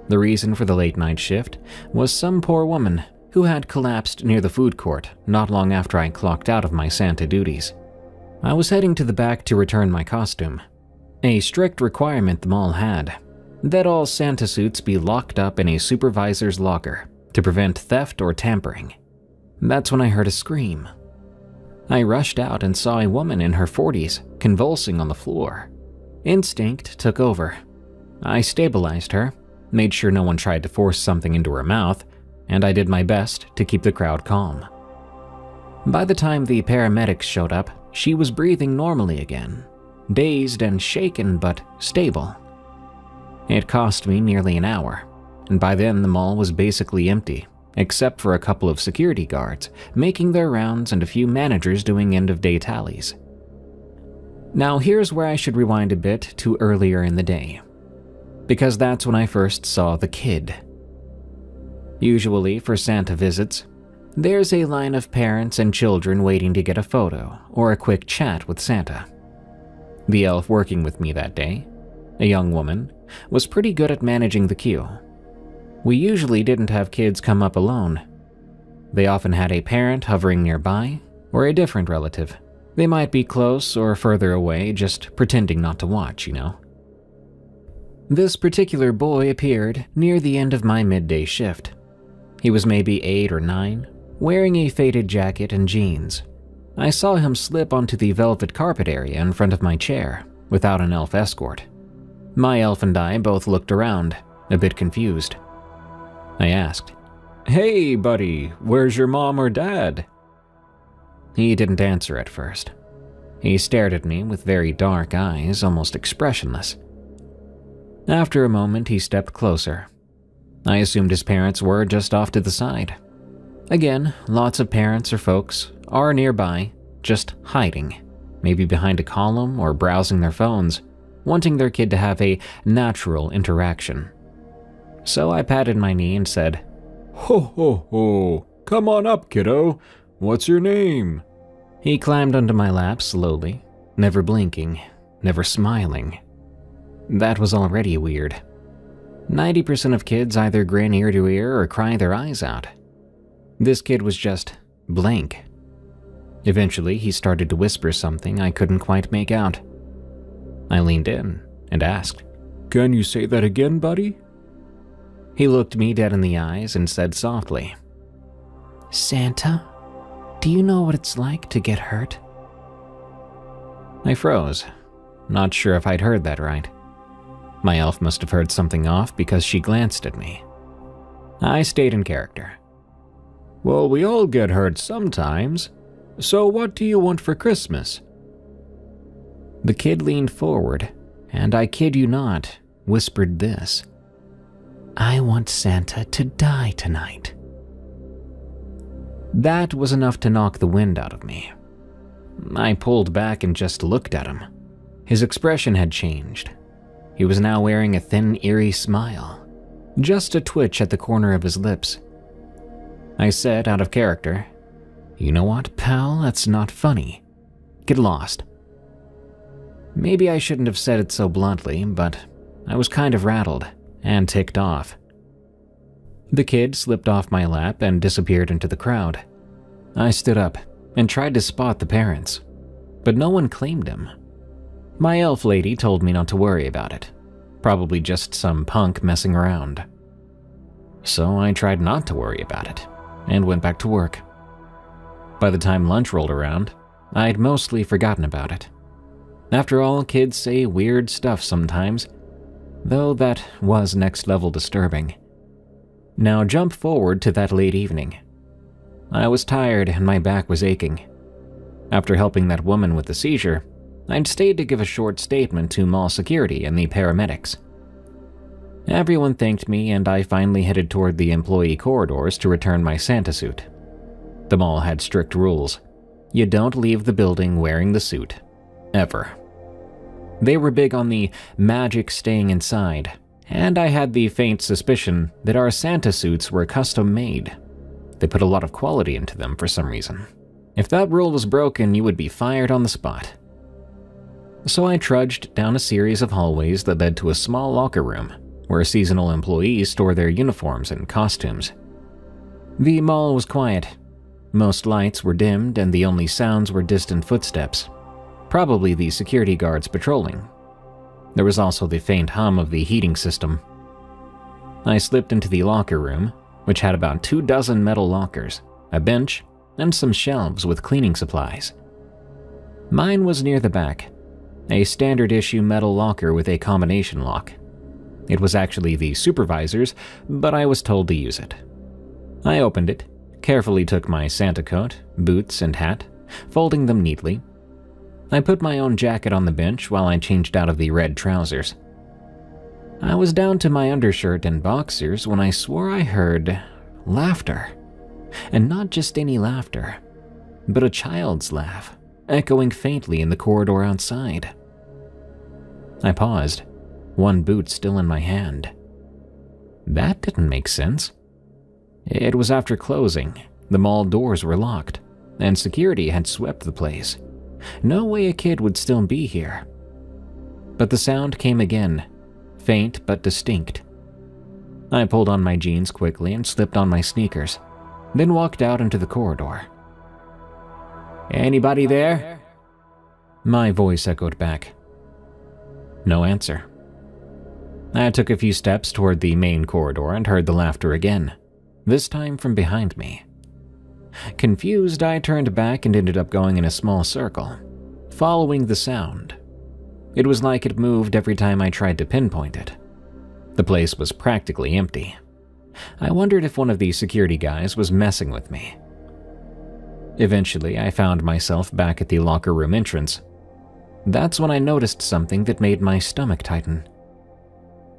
The reason for the late night shift was some poor woman who had collapsed near the food court not long after I clocked out of my Santa duties. I was heading to the back to return my costume, a strict requirement the mall had, that all Santa suits be locked up in a supervisor's locker to prevent theft or tampering. That's when I heard a scream. I rushed out and saw a woman in her 40s convulsing on the floor. Instinct took over. I stabilized her, made sure no one tried to force something into her mouth, and I did my best to keep the crowd calm. By the time the paramedics showed up, she was breathing normally again, dazed and shaken but stable. It cost me nearly an hour, and by then the mall was basically empty, except for a couple of security guards making their rounds and a few managers doing end-of-day tallies. Now here's where I should rewind a bit to earlier in the day, because that's when I first saw the kid. Usually for Santa visits, there's a line of parents and children waiting to get a photo or a quick chat with Santa. The elf working with me that day, a young woman, was pretty good at managing the queue. We usually didn't have kids come up alone. They often had a parent hovering nearby or a different relative. They might be close or further away, just pretending not to watch, you know. This particular boy appeared near the end of my midday shift. He was maybe 8 or 9, wearing a faded jacket and jeans. I saw him slip onto the velvet carpet area in front of my chair without an elf escort. My elf and I both looked around, a bit confused. I asked, "Hey, buddy, where's your mom or dad?" He didn't answer at first. He stared at me with very dark eyes, almost expressionless. After a moment, he stepped closer. I assumed his parents were just off to the side. Again, lots of parents or folks are nearby, just hiding, maybe behind a column or browsing their phones, wanting their kid to have a natural interaction. So I patted my knee and said, "Ho ho ho, come on up, kiddo. What's your name?" He climbed onto my lap slowly, never blinking, never smiling. That was already weird. 90% of kids either grin ear to ear or cry their eyes out. This kid was just blank. Eventually, he started to whisper something I couldn't quite make out. I leaned in and asked, "Can you say that again, buddy?" He looked me dead in the eyes and said softly, "Santa, do you know what it's like to get hurt?" I froze, not sure if I'd heard that right. My elf must have heard something off because she glanced at me. I stayed in character. "Well, we all get hurt sometimes. So what do you want for Christmas?" The kid leaned forward, and I kid you not, whispered this, "I want Santa to die tonight." That was enough to knock the wind out of me. I pulled back and just looked at him. His expression had changed. He was now wearing a thin, eerie smile, just a twitch at the corner of his lips. I said, out of character, "You know what, pal, that's not funny. Get lost." Maybe I shouldn't have said it so bluntly, but I was kind of rattled and ticked off. The kid slipped off my lap and disappeared into the crowd. I stood up and tried to spot the parents, but no one claimed him. My elf lady told me not to worry about it, probably just some punk messing around. So I tried not to worry about it and went back to work. By the time lunch rolled around, I'd mostly forgotten about it. After all, kids say weird stuff sometimes, though that was next level disturbing. Now jump forward to that late evening. I was tired and my back was aching. After helping that woman with the seizure, I'd stayed to give a short statement to mall security and the paramedics. Everyone thanked me and I finally headed toward the employee corridors to return my Santa suit. The mall had strict rules. You don't leave the building wearing the suit. Ever. They were big on the magic staying inside, And I had the faint suspicion that our Santa suits were custom made. They put a lot of quality into them for some reason. If that rule was broken, you would be fired on the spot. So I trudged down a series of hallways that led to a small locker room where seasonal employees store their uniforms and costumes. The mall was quiet. Most lights were dimmed and the only sounds were distant footsteps, probably the security guards patrolling. There was also the faint hum of the heating system. I slipped into the locker room, which had about 24 metal lockers, a bench, and some shelves with cleaning supplies. Mine was near the back, a standard-issue metal locker with a combination lock. It was actually the supervisor's, but I was told to use it. I opened it, carefully took my Santa coat, boots, and hat, folding them neatly. I put my own jacket on the bench while I changed out of the red trousers. I was down to my undershirt and boxers when I swore I heard laughter. And not just any laughter, but a child's laugh, echoing faintly in the corridor outside. I paused, one boot still in my hand. That didn't make sense. It was after closing, the mall doors were locked, and security had swept the place. No way a kid would still be here. But the sound came again, faint but distinct. I pulled on my jeans quickly and slipped on my sneakers, then walked out into the corridor. "Anybody there?" My voice echoed back. No answer. I took a few steps toward the main corridor and heard the laughter again, this time from behind me. Confused, I turned back and ended up going in a small circle, following the sound. It was like it moved every time I tried to pinpoint it. The place was practically empty. I wondered if one of the security guys was messing with me. Eventually, I found myself back at the locker room entrance. That's when I noticed something that made my stomach tighten.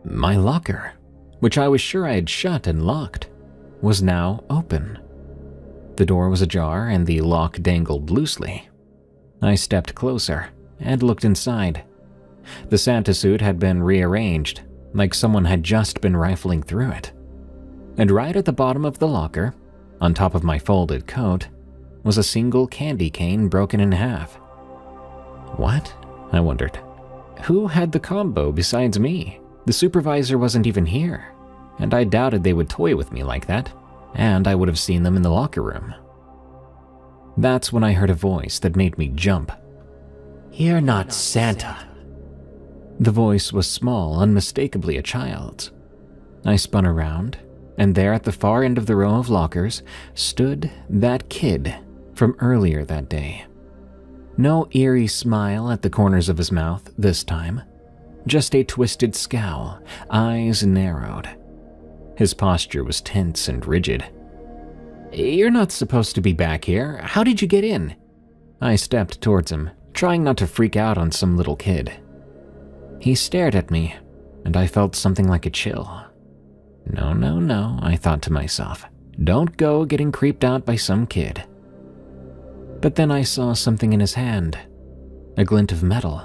My locker, which I was sure I had shut and locked, was now open. The door was ajar and the lock dangled loosely. I stepped closer and looked inside. The Santa suit had been rearranged, like someone had just been rifling through it. And right at the bottom of the locker, on top of my folded coat, was a single candy cane broken in half. What? I wondered. Who had the combo besides me? The supervisor wasn't even here, and I doubted they would toy with me like that, and I would have seen them in the locker room. That's when I heard a voice that made me jump. "You're not Santa." The voice was small, unmistakably a child's. I spun around, and there at the far end of the row of lockers stood that kid from earlier that day. No eerie smile at the corners of his mouth this time, just a twisted scowl, eyes narrowed. His posture was tense and rigid. "You're not supposed to be back here. How did you get in?" I stepped towards him, trying not to freak out on some little kid. He stared at me, and I felt something like a chill. No, I thought to myself. Don't go getting creeped out by some kid. But then I saw something in his hand, a glint of metal.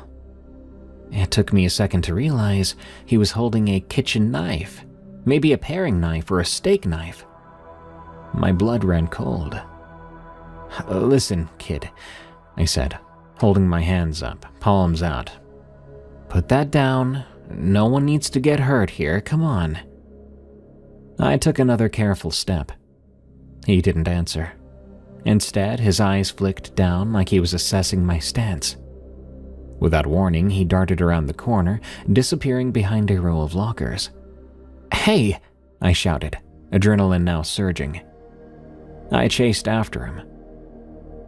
It took me a second to realize he was holding a kitchen knife, maybe a paring knife or a steak knife. My blood ran cold. "Listen, kid," I said, holding my hands up, palms out. "Put that down. No one needs to get hurt here, come on." I took another careful step. He didn't answer. Instead, his eyes flicked down like he was assessing my stance. Without warning, he darted around the corner, disappearing behind a row of lockers. "Hey!" I shouted, adrenaline now surging. I chased after him.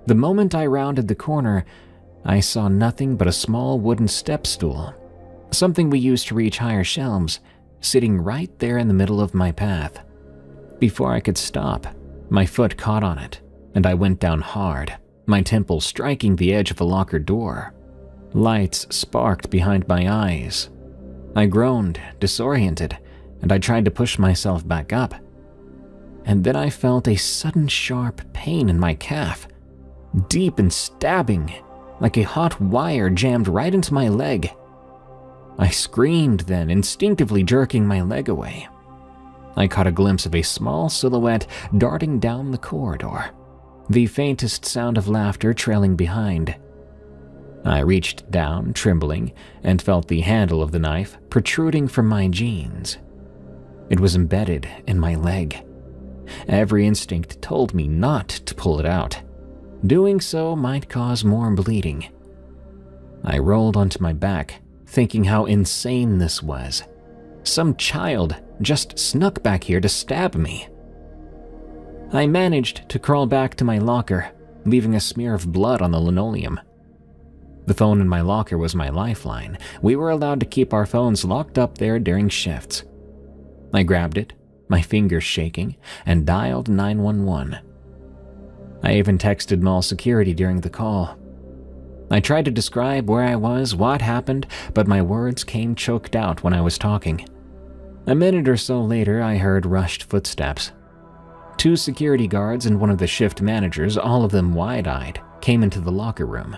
The moment I rounded the corner, I saw nothing but a small wooden step stool, something we used to reach higher shelves, sitting right there in the middle of my path. Before I could stop, my foot caught on it, and I went down hard, my temple striking the edge of a locker door. Lights sparked behind my eyes. I groaned, disoriented, and I tried to push myself back up. And then I felt a sudden sharp pain in my calf, deep and stabbing, like a hot wire jammed right into my leg. I screamed then, instinctively jerking my leg away. I caught a glimpse of a small silhouette darting down the corridor, the faintest sound of laughter trailing behind. I reached down, trembling, and felt the handle of the knife protruding from my jeans. It was embedded in my leg. Every instinct told me not to pull it out. Doing so might cause more bleeding. I rolled onto my back, thinking how insane this was. Some child just snuck back here to stab me. I managed to crawl back to my locker, leaving a smear of blood on the linoleum. The phone in my locker was my lifeline. We were allowed to keep our phones locked up there during shifts. I grabbed it, my fingers shaking, and dialed 911. I even texted mall security during the call. I tried to describe where I was, what happened, but my words came choked out when I was talking. A minute or so later, I heard rushed footsteps. 2 security guards and one of the shift managers, all of them wide-eyed, came into the locker room.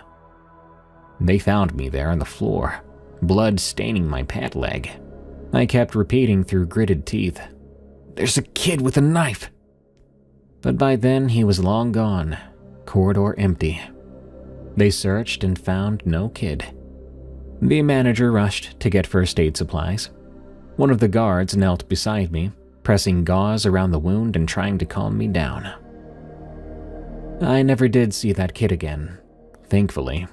They found me there on the floor, blood staining my pant leg. I kept repeating through gritted teeth, "There's a kid with a knife!" But by then he was long gone, corridor empty. They searched and found no kid. The manager rushed to get first aid supplies. One of the guards knelt beside me, pressing gauze around the wound and trying to calm me down. I never did see that kid again, thankfully.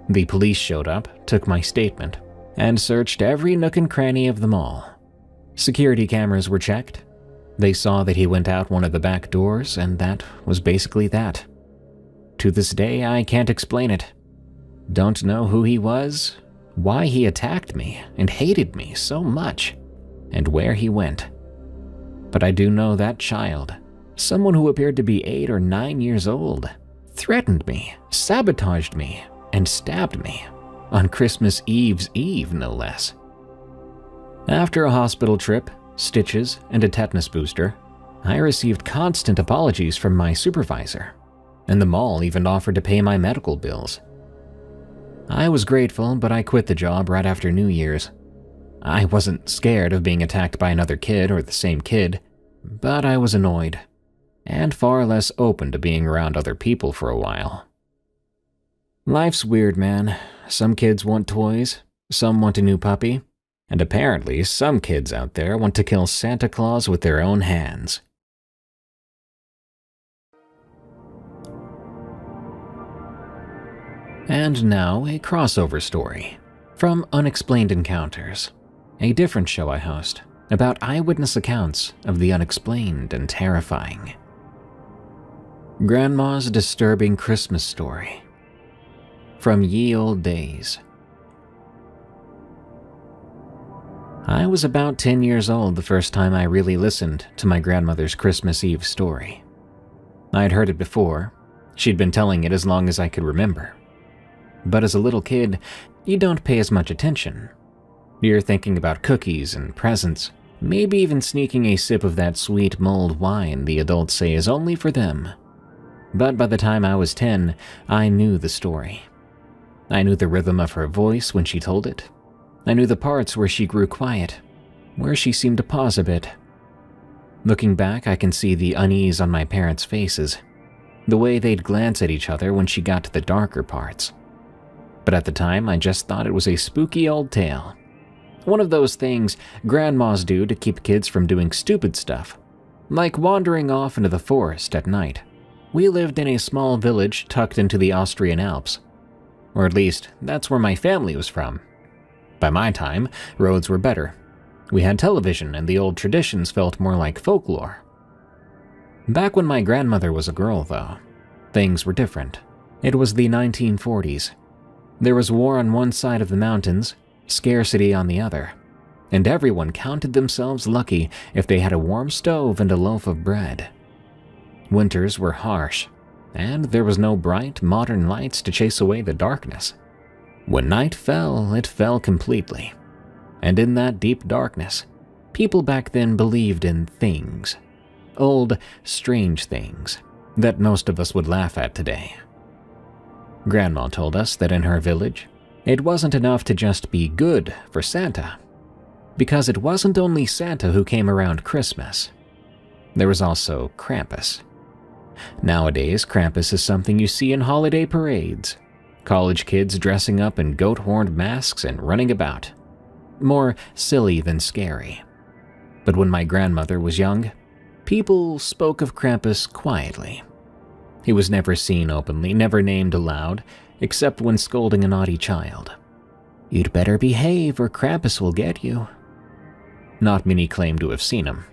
The police showed up, took my statement, and searched every nook and cranny of the mall. Security cameras were checked. They saw that he went out one of the back doors, and that was basically that. To this day, I can't explain it. Don't know who he was, why he attacked me and hated me so much, and where he went. But I do know that child, someone who appeared to be 8 or 9 years old, threatened me, sabotaged me, and stabbed me, on Christmas Eve's Eve, no less. After a hospital trip, stitches, and a tetanus booster, I received constant apologies from my supervisor, and the mall even offered to pay my medical bills. I was grateful, but I quit the job right after New Year's. I wasn't scared of being attacked by another kid or the same kid, but I was annoyed, and far less open to being around other people for a while. Life's weird, man. Some kids want toys, some want a new puppy, and apparently some kids out there want to kill Santa Claus with their own hands. And now a crossover story from Unexplained Encounters, a different show I host about eyewitness accounts of the unexplained and terrifying. Grandma's Disturbing Christmas Story from Ye Olde Days. I was about 10 years old the first time I really listened to my grandmother's Christmas Eve story. I'd heard it before. She'd been telling it as long as I could remember. But as a little kid, you don't pay as much attention. You're thinking about cookies and presents, maybe even sneaking a sip of that sweet mulled wine the adults say is only for them. But by the time I was 10, I knew the story. I knew the rhythm of her voice when she told it. I knew the parts where she grew quiet, where she seemed to pause a bit. Looking back, I can see the unease on my parents' faces, the way they'd glance at each other when she got to the darker parts. But at the time, I just thought it was a spooky old tale. One of those things grandmas do to keep kids from doing stupid stuff, like wandering off into the forest at night. We lived in a small village tucked into the Austrian Alps. Or at least, that's where my family was from. By my time, roads were better. We had television and the old traditions felt more like folklore. Back when my grandmother was a girl, though, things were different. It was the 1940s. There was war on one side of the mountains, scarcity on the other, and everyone counted themselves lucky if they had a warm stove and a loaf of bread. Winters were harsh, and there was no bright, modern lights to chase away the darkness. When night fell, it fell completely. And in that deep darkness, people back then believed in things. Old, strange things that most of us would laugh at today. Grandma told us that in her village, It wasn't enough to just be good for Santa, because it wasn't only Santa who came around Christmas. There was also Krampus. Nowadays, Krampus is something you see in holiday parades. College kids dressing up in goat-horned masks and running about. More silly than scary. But when my grandmother was young, people spoke of Krampus quietly. He was never seen openly, never named aloud, except when scolding a naughty child. "You'd better behave or Krampus will get you." Not many claimed to have seen him.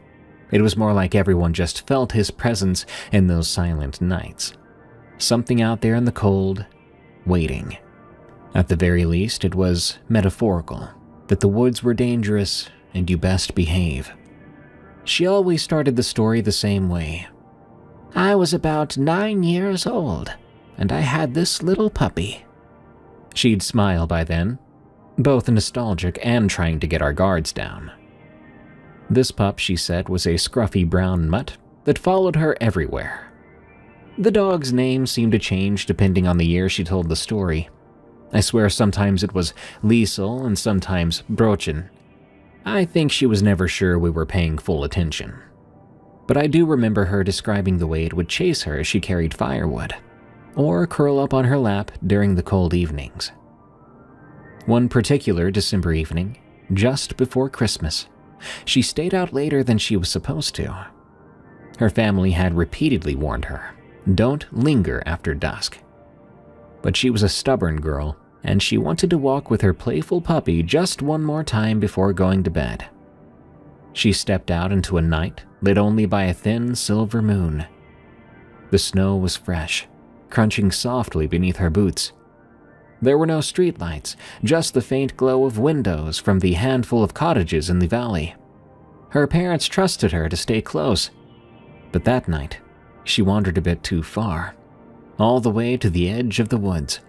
It was more like everyone just felt his presence in those silent nights. Something out there in the cold, waiting. At the very least, it was metaphorical, that the woods were dangerous and you best behave. She always started the story the same way. "I was about 9 years old, and I had this little puppy." She'd smile by then, both nostalgic and trying to get our guards down. This pup, she said, was a scruffy brown mutt that followed her everywhere. The dog's name seemed to change depending on the year she told the story. I swear sometimes it was Liesel and sometimes Brochen. I think she was never sure we were paying full attention. But I do remember her describing the way it would chase her as she carried firewood, or curl up on her lap during the cold evenings. One particular December evening, just before Christmas, she stayed out later than she was supposed to. Her family had repeatedly warned her, don't linger after dusk. But she was a stubborn girl, and she wanted to walk with her playful puppy just one more time before going to bed. She stepped out into a night lit only by a thin silver moon. The snow was fresh, crunching softly beneath her boots. There were no streetlights, just the faint glow of windows from the handful of cottages in the valley. Her parents trusted her to stay close, but that night, she wandered a bit too far, all the way to the edge of the woods.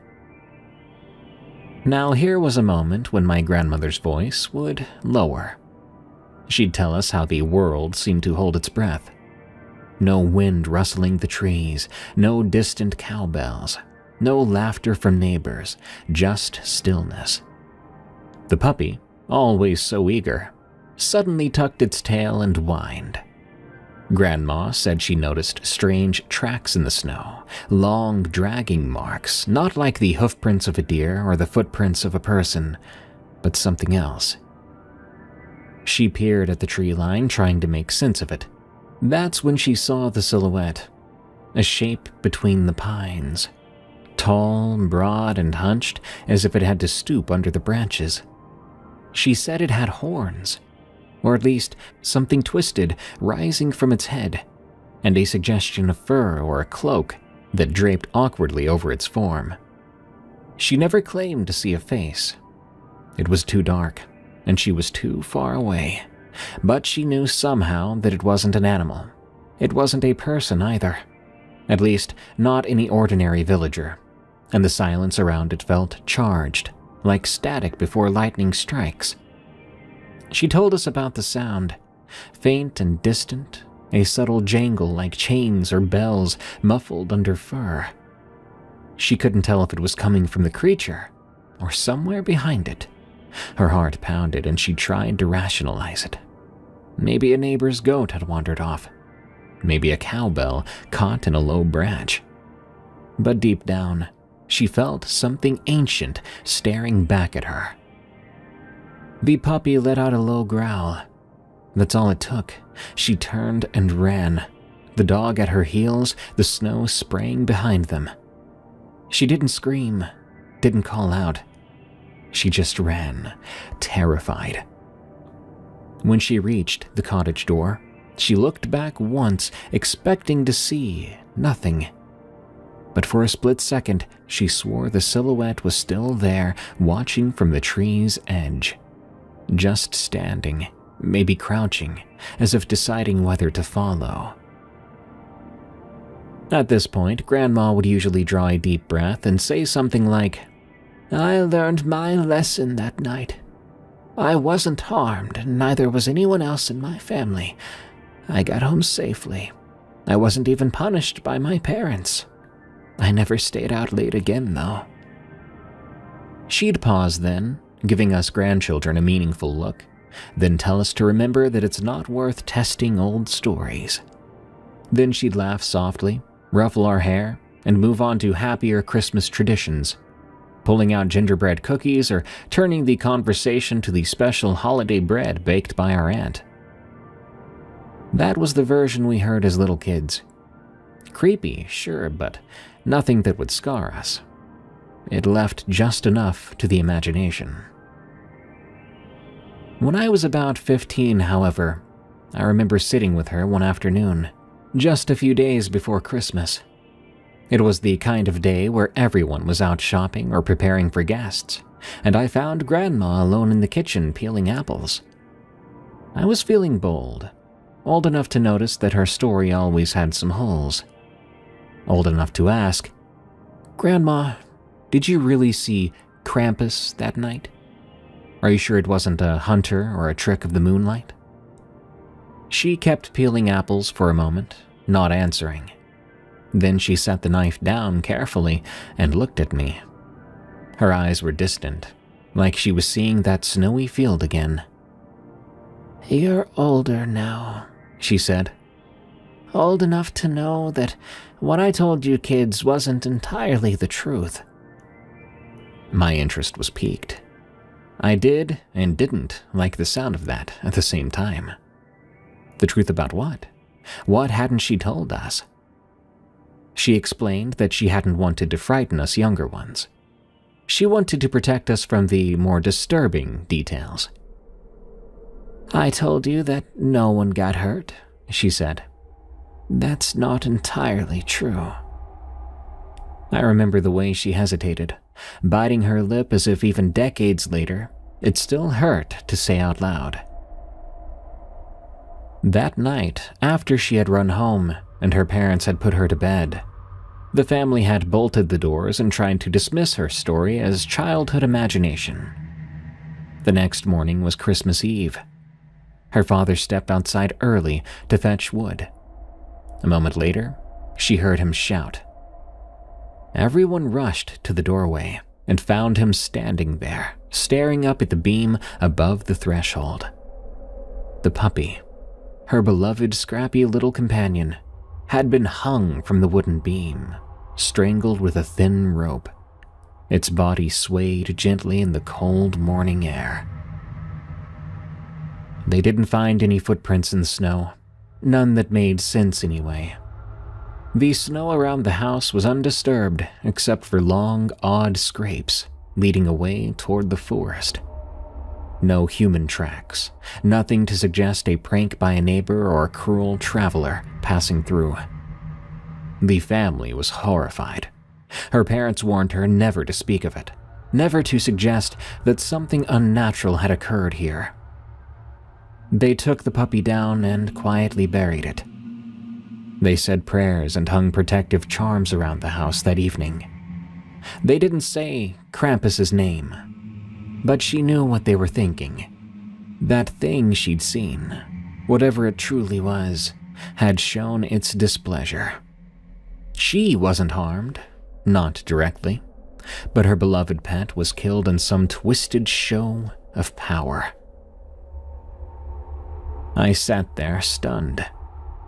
Now here was a moment when my grandmother's voice would lower. She'd tell us how the world seemed to hold its breath. No wind rustling the trees, no distant cowbells, no laughter from neighbors, just stillness. The puppy, always so eager, suddenly tucked its tail and whined. Grandma said she noticed strange tracks in the snow, long dragging marks, not like the hoofprints of a deer or the footprints of a person, but something else. She peered at the tree line, trying to make sense of it. That's when she saw the silhouette, a shape between the pines. Tall, broad, and hunched, as if it had to stoop under the branches. She said it had horns, or at least something twisted rising from its head, and a suggestion of fur or a cloak that draped awkwardly over its form. She never claimed to see a face. It was too dark, and she was too far away, but she knew somehow that it wasn't an animal. It wasn't a person either, at least not any ordinary villager. And the silence around it felt charged, like static before lightning strikes. She told us about the sound, faint and distant, a subtle jangle like chains or bells muffled under fur. She couldn't tell if it was coming from the creature or somewhere behind it. Her heart pounded and she tried to rationalize it. Maybe a neighbor's goat had wandered off. Maybe a cowbell caught in a low branch. But deep down, she felt something ancient staring back at her. The puppy let out a low growl. That's all it took. She turned and ran, the dog at her heels, the snow spraying behind them. She didn't scream, didn't call out. She just ran, terrified. When she reached the cottage door, she looked back once, expecting to see nothing. But for a split second, she swore the silhouette was still there, watching from the tree's edge. Just standing, maybe crouching, as if deciding whether to follow. At this point, Grandma would usually draw a deep breath and say something like, "I learned my lesson that night. I wasn't harmed, and neither was anyone else in my family. I got home safely. I wasn't even punished by my parents. I never stayed out late again, though." She'd pause then, giving us grandchildren a meaningful look, then tell us to remember that it's not worth testing old stories. Then she'd laugh softly, ruffle our hair, and move on to happier Christmas traditions, pulling out gingerbread cookies or turning the conversation to the special holiday bread baked by our aunt. That was the version we heard as little kids. Creepy, sure, but nothing that would scar us. It left just enough to the imagination. When I was about 15, however, I remember sitting with her one afternoon, just a few days before Christmas. It was the kind of day where everyone was out shopping or preparing for guests, and I found Grandma alone in the kitchen peeling apples. I was feeling bold, old enough to notice that her story always had some holes. Old enough to ask, "Grandma, did you really see Krampus that night? Are you sure it wasn't a hunter or a trick of the moonlight?" She kept peeling apples for a moment, not answering. Then she set the knife down carefully and looked at me. Her eyes were distant, like she was seeing that snowy field again. "You're older now," she said. "Old enough to know that what I told you kids wasn't entirely the truth." My interest was piqued. I did and didn't like the sound of that at the same time. The truth about what? What hadn't she told us? She explained that she hadn't wanted to frighten us younger ones. She wanted to protect us from the more disturbing details. "I told you that no one got hurt," she said. "That's not entirely true." I remember the way she hesitated, biting her lip as if even decades later, it still hurt to say out loud. That night, after she had run home and her parents had put her to bed, the family had bolted the doors and tried to dismiss her story as childhood imagination. The next morning was Christmas Eve. Her father stepped outside early to fetch wood. A moment later, she heard him shout. Everyone rushed to the doorway and found him standing there, staring up at the beam above the threshold. The puppy, her beloved scrappy little companion, had been hung from the wooden beam, strangled with a thin rope. Its body swayed gently in the cold morning air. They didn't find any footprints in the snow, none that made sense anyway. The snow around the house was undisturbed except for long, odd scrapes leading away toward the forest. No human tracks, nothing to suggest a prank by a neighbor or a cruel traveler passing through. The family was horrified. Her parents warned her never to speak of it, never to suggest that something unnatural had occurred here. They took the puppy down and quietly buried it. They said prayers and hung protective charms around the house that evening. They didn't say Krampus's name, but she knew what they were thinking. That thing she'd seen, whatever it truly was, had shown its displeasure. She wasn't harmed, not directly, but her beloved pet was killed in some twisted show of power. I sat there stunned.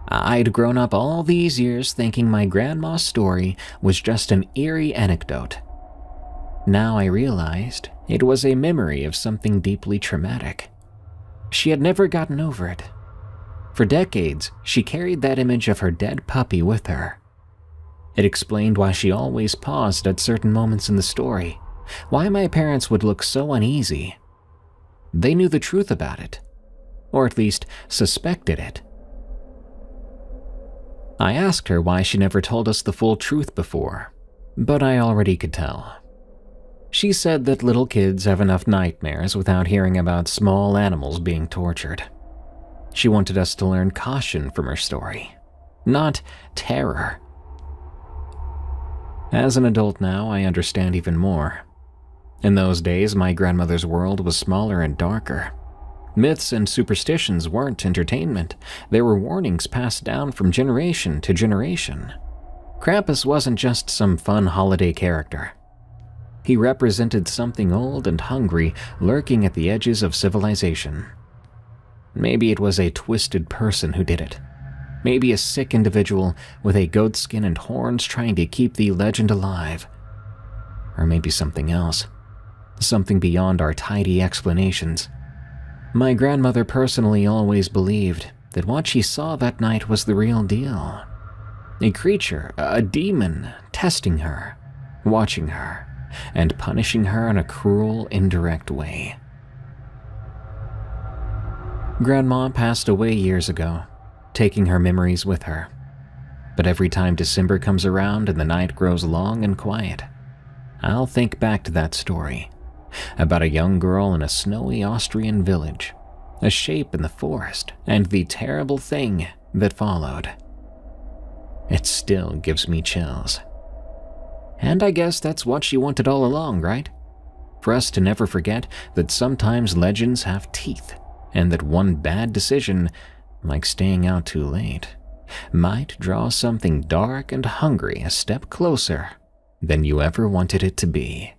I'd grown up all these years thinking my grandma's story was just an eerie anecdote. Now I realized it was a memory of something deeply traumatic. She had never gotten over it. For decades, she carried that image of her dead puppy with her. It explained why she always paused at certain moments in the story, why my parents would look so uneasy. They knew the truth about it, or at least suspected it. I asked her why she never told us the full truth before, but I already could tell. She said that little kids have enough nightmares without hearing about small animals being tortured. She wanted us to learn caution from her story, not terror. As an adult now, I understand even more. In those days, my grandmother's world was smaller and darker. Myths and superstitions weren't entertainment. They were warnings passed down from generation to generation. Krampus wasn't just some fun holiday character. He represented something old and hungry lurking at the edges of civilization. Maybe it was a twisted person who did it. Maybe a sick individual with a goat skin and horns trying to keep the legend alive. Or maybe something else. Something beyond our tidy explanations. My grandmother personally always believed that what she saw that night was the real deal. A creature, a demon, testing her, watching her, and punishing her in a cruel, indirect way. Grandma passed away years ago, taking her memories with her. But every time December comes around and the night grows long and quiet, I'll think back to that story about a young girl in a snowy Austrian village, a shape in the forest, and the terrible thing that followed. It still gives me chills. And I guess that's what she wanted all along, right? For us to never forget that sometimes legends have teeth, and that one bad decision, like staying out too late, might draw something dark and hungry a step closer than you ever wanted it to be.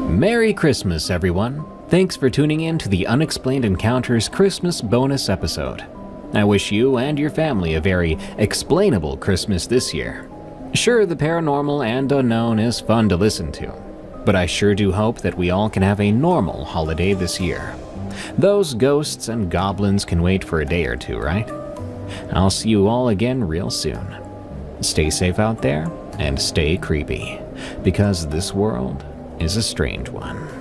Merry Christmas, everyone. Thanks for tuning in to the Unexplained Encounters Christmas bonus episode. I wish you and your family a very explainable Christmas this year. Sure, the paranormal and unknown is fun to listen to, but I sure do hope that we all can have a normal holiday this year. Those ghosts and goblins can wait for a day or two, right? I'll see you all again real soon. Stay safe out there and stay creepy, because this world is a strange one.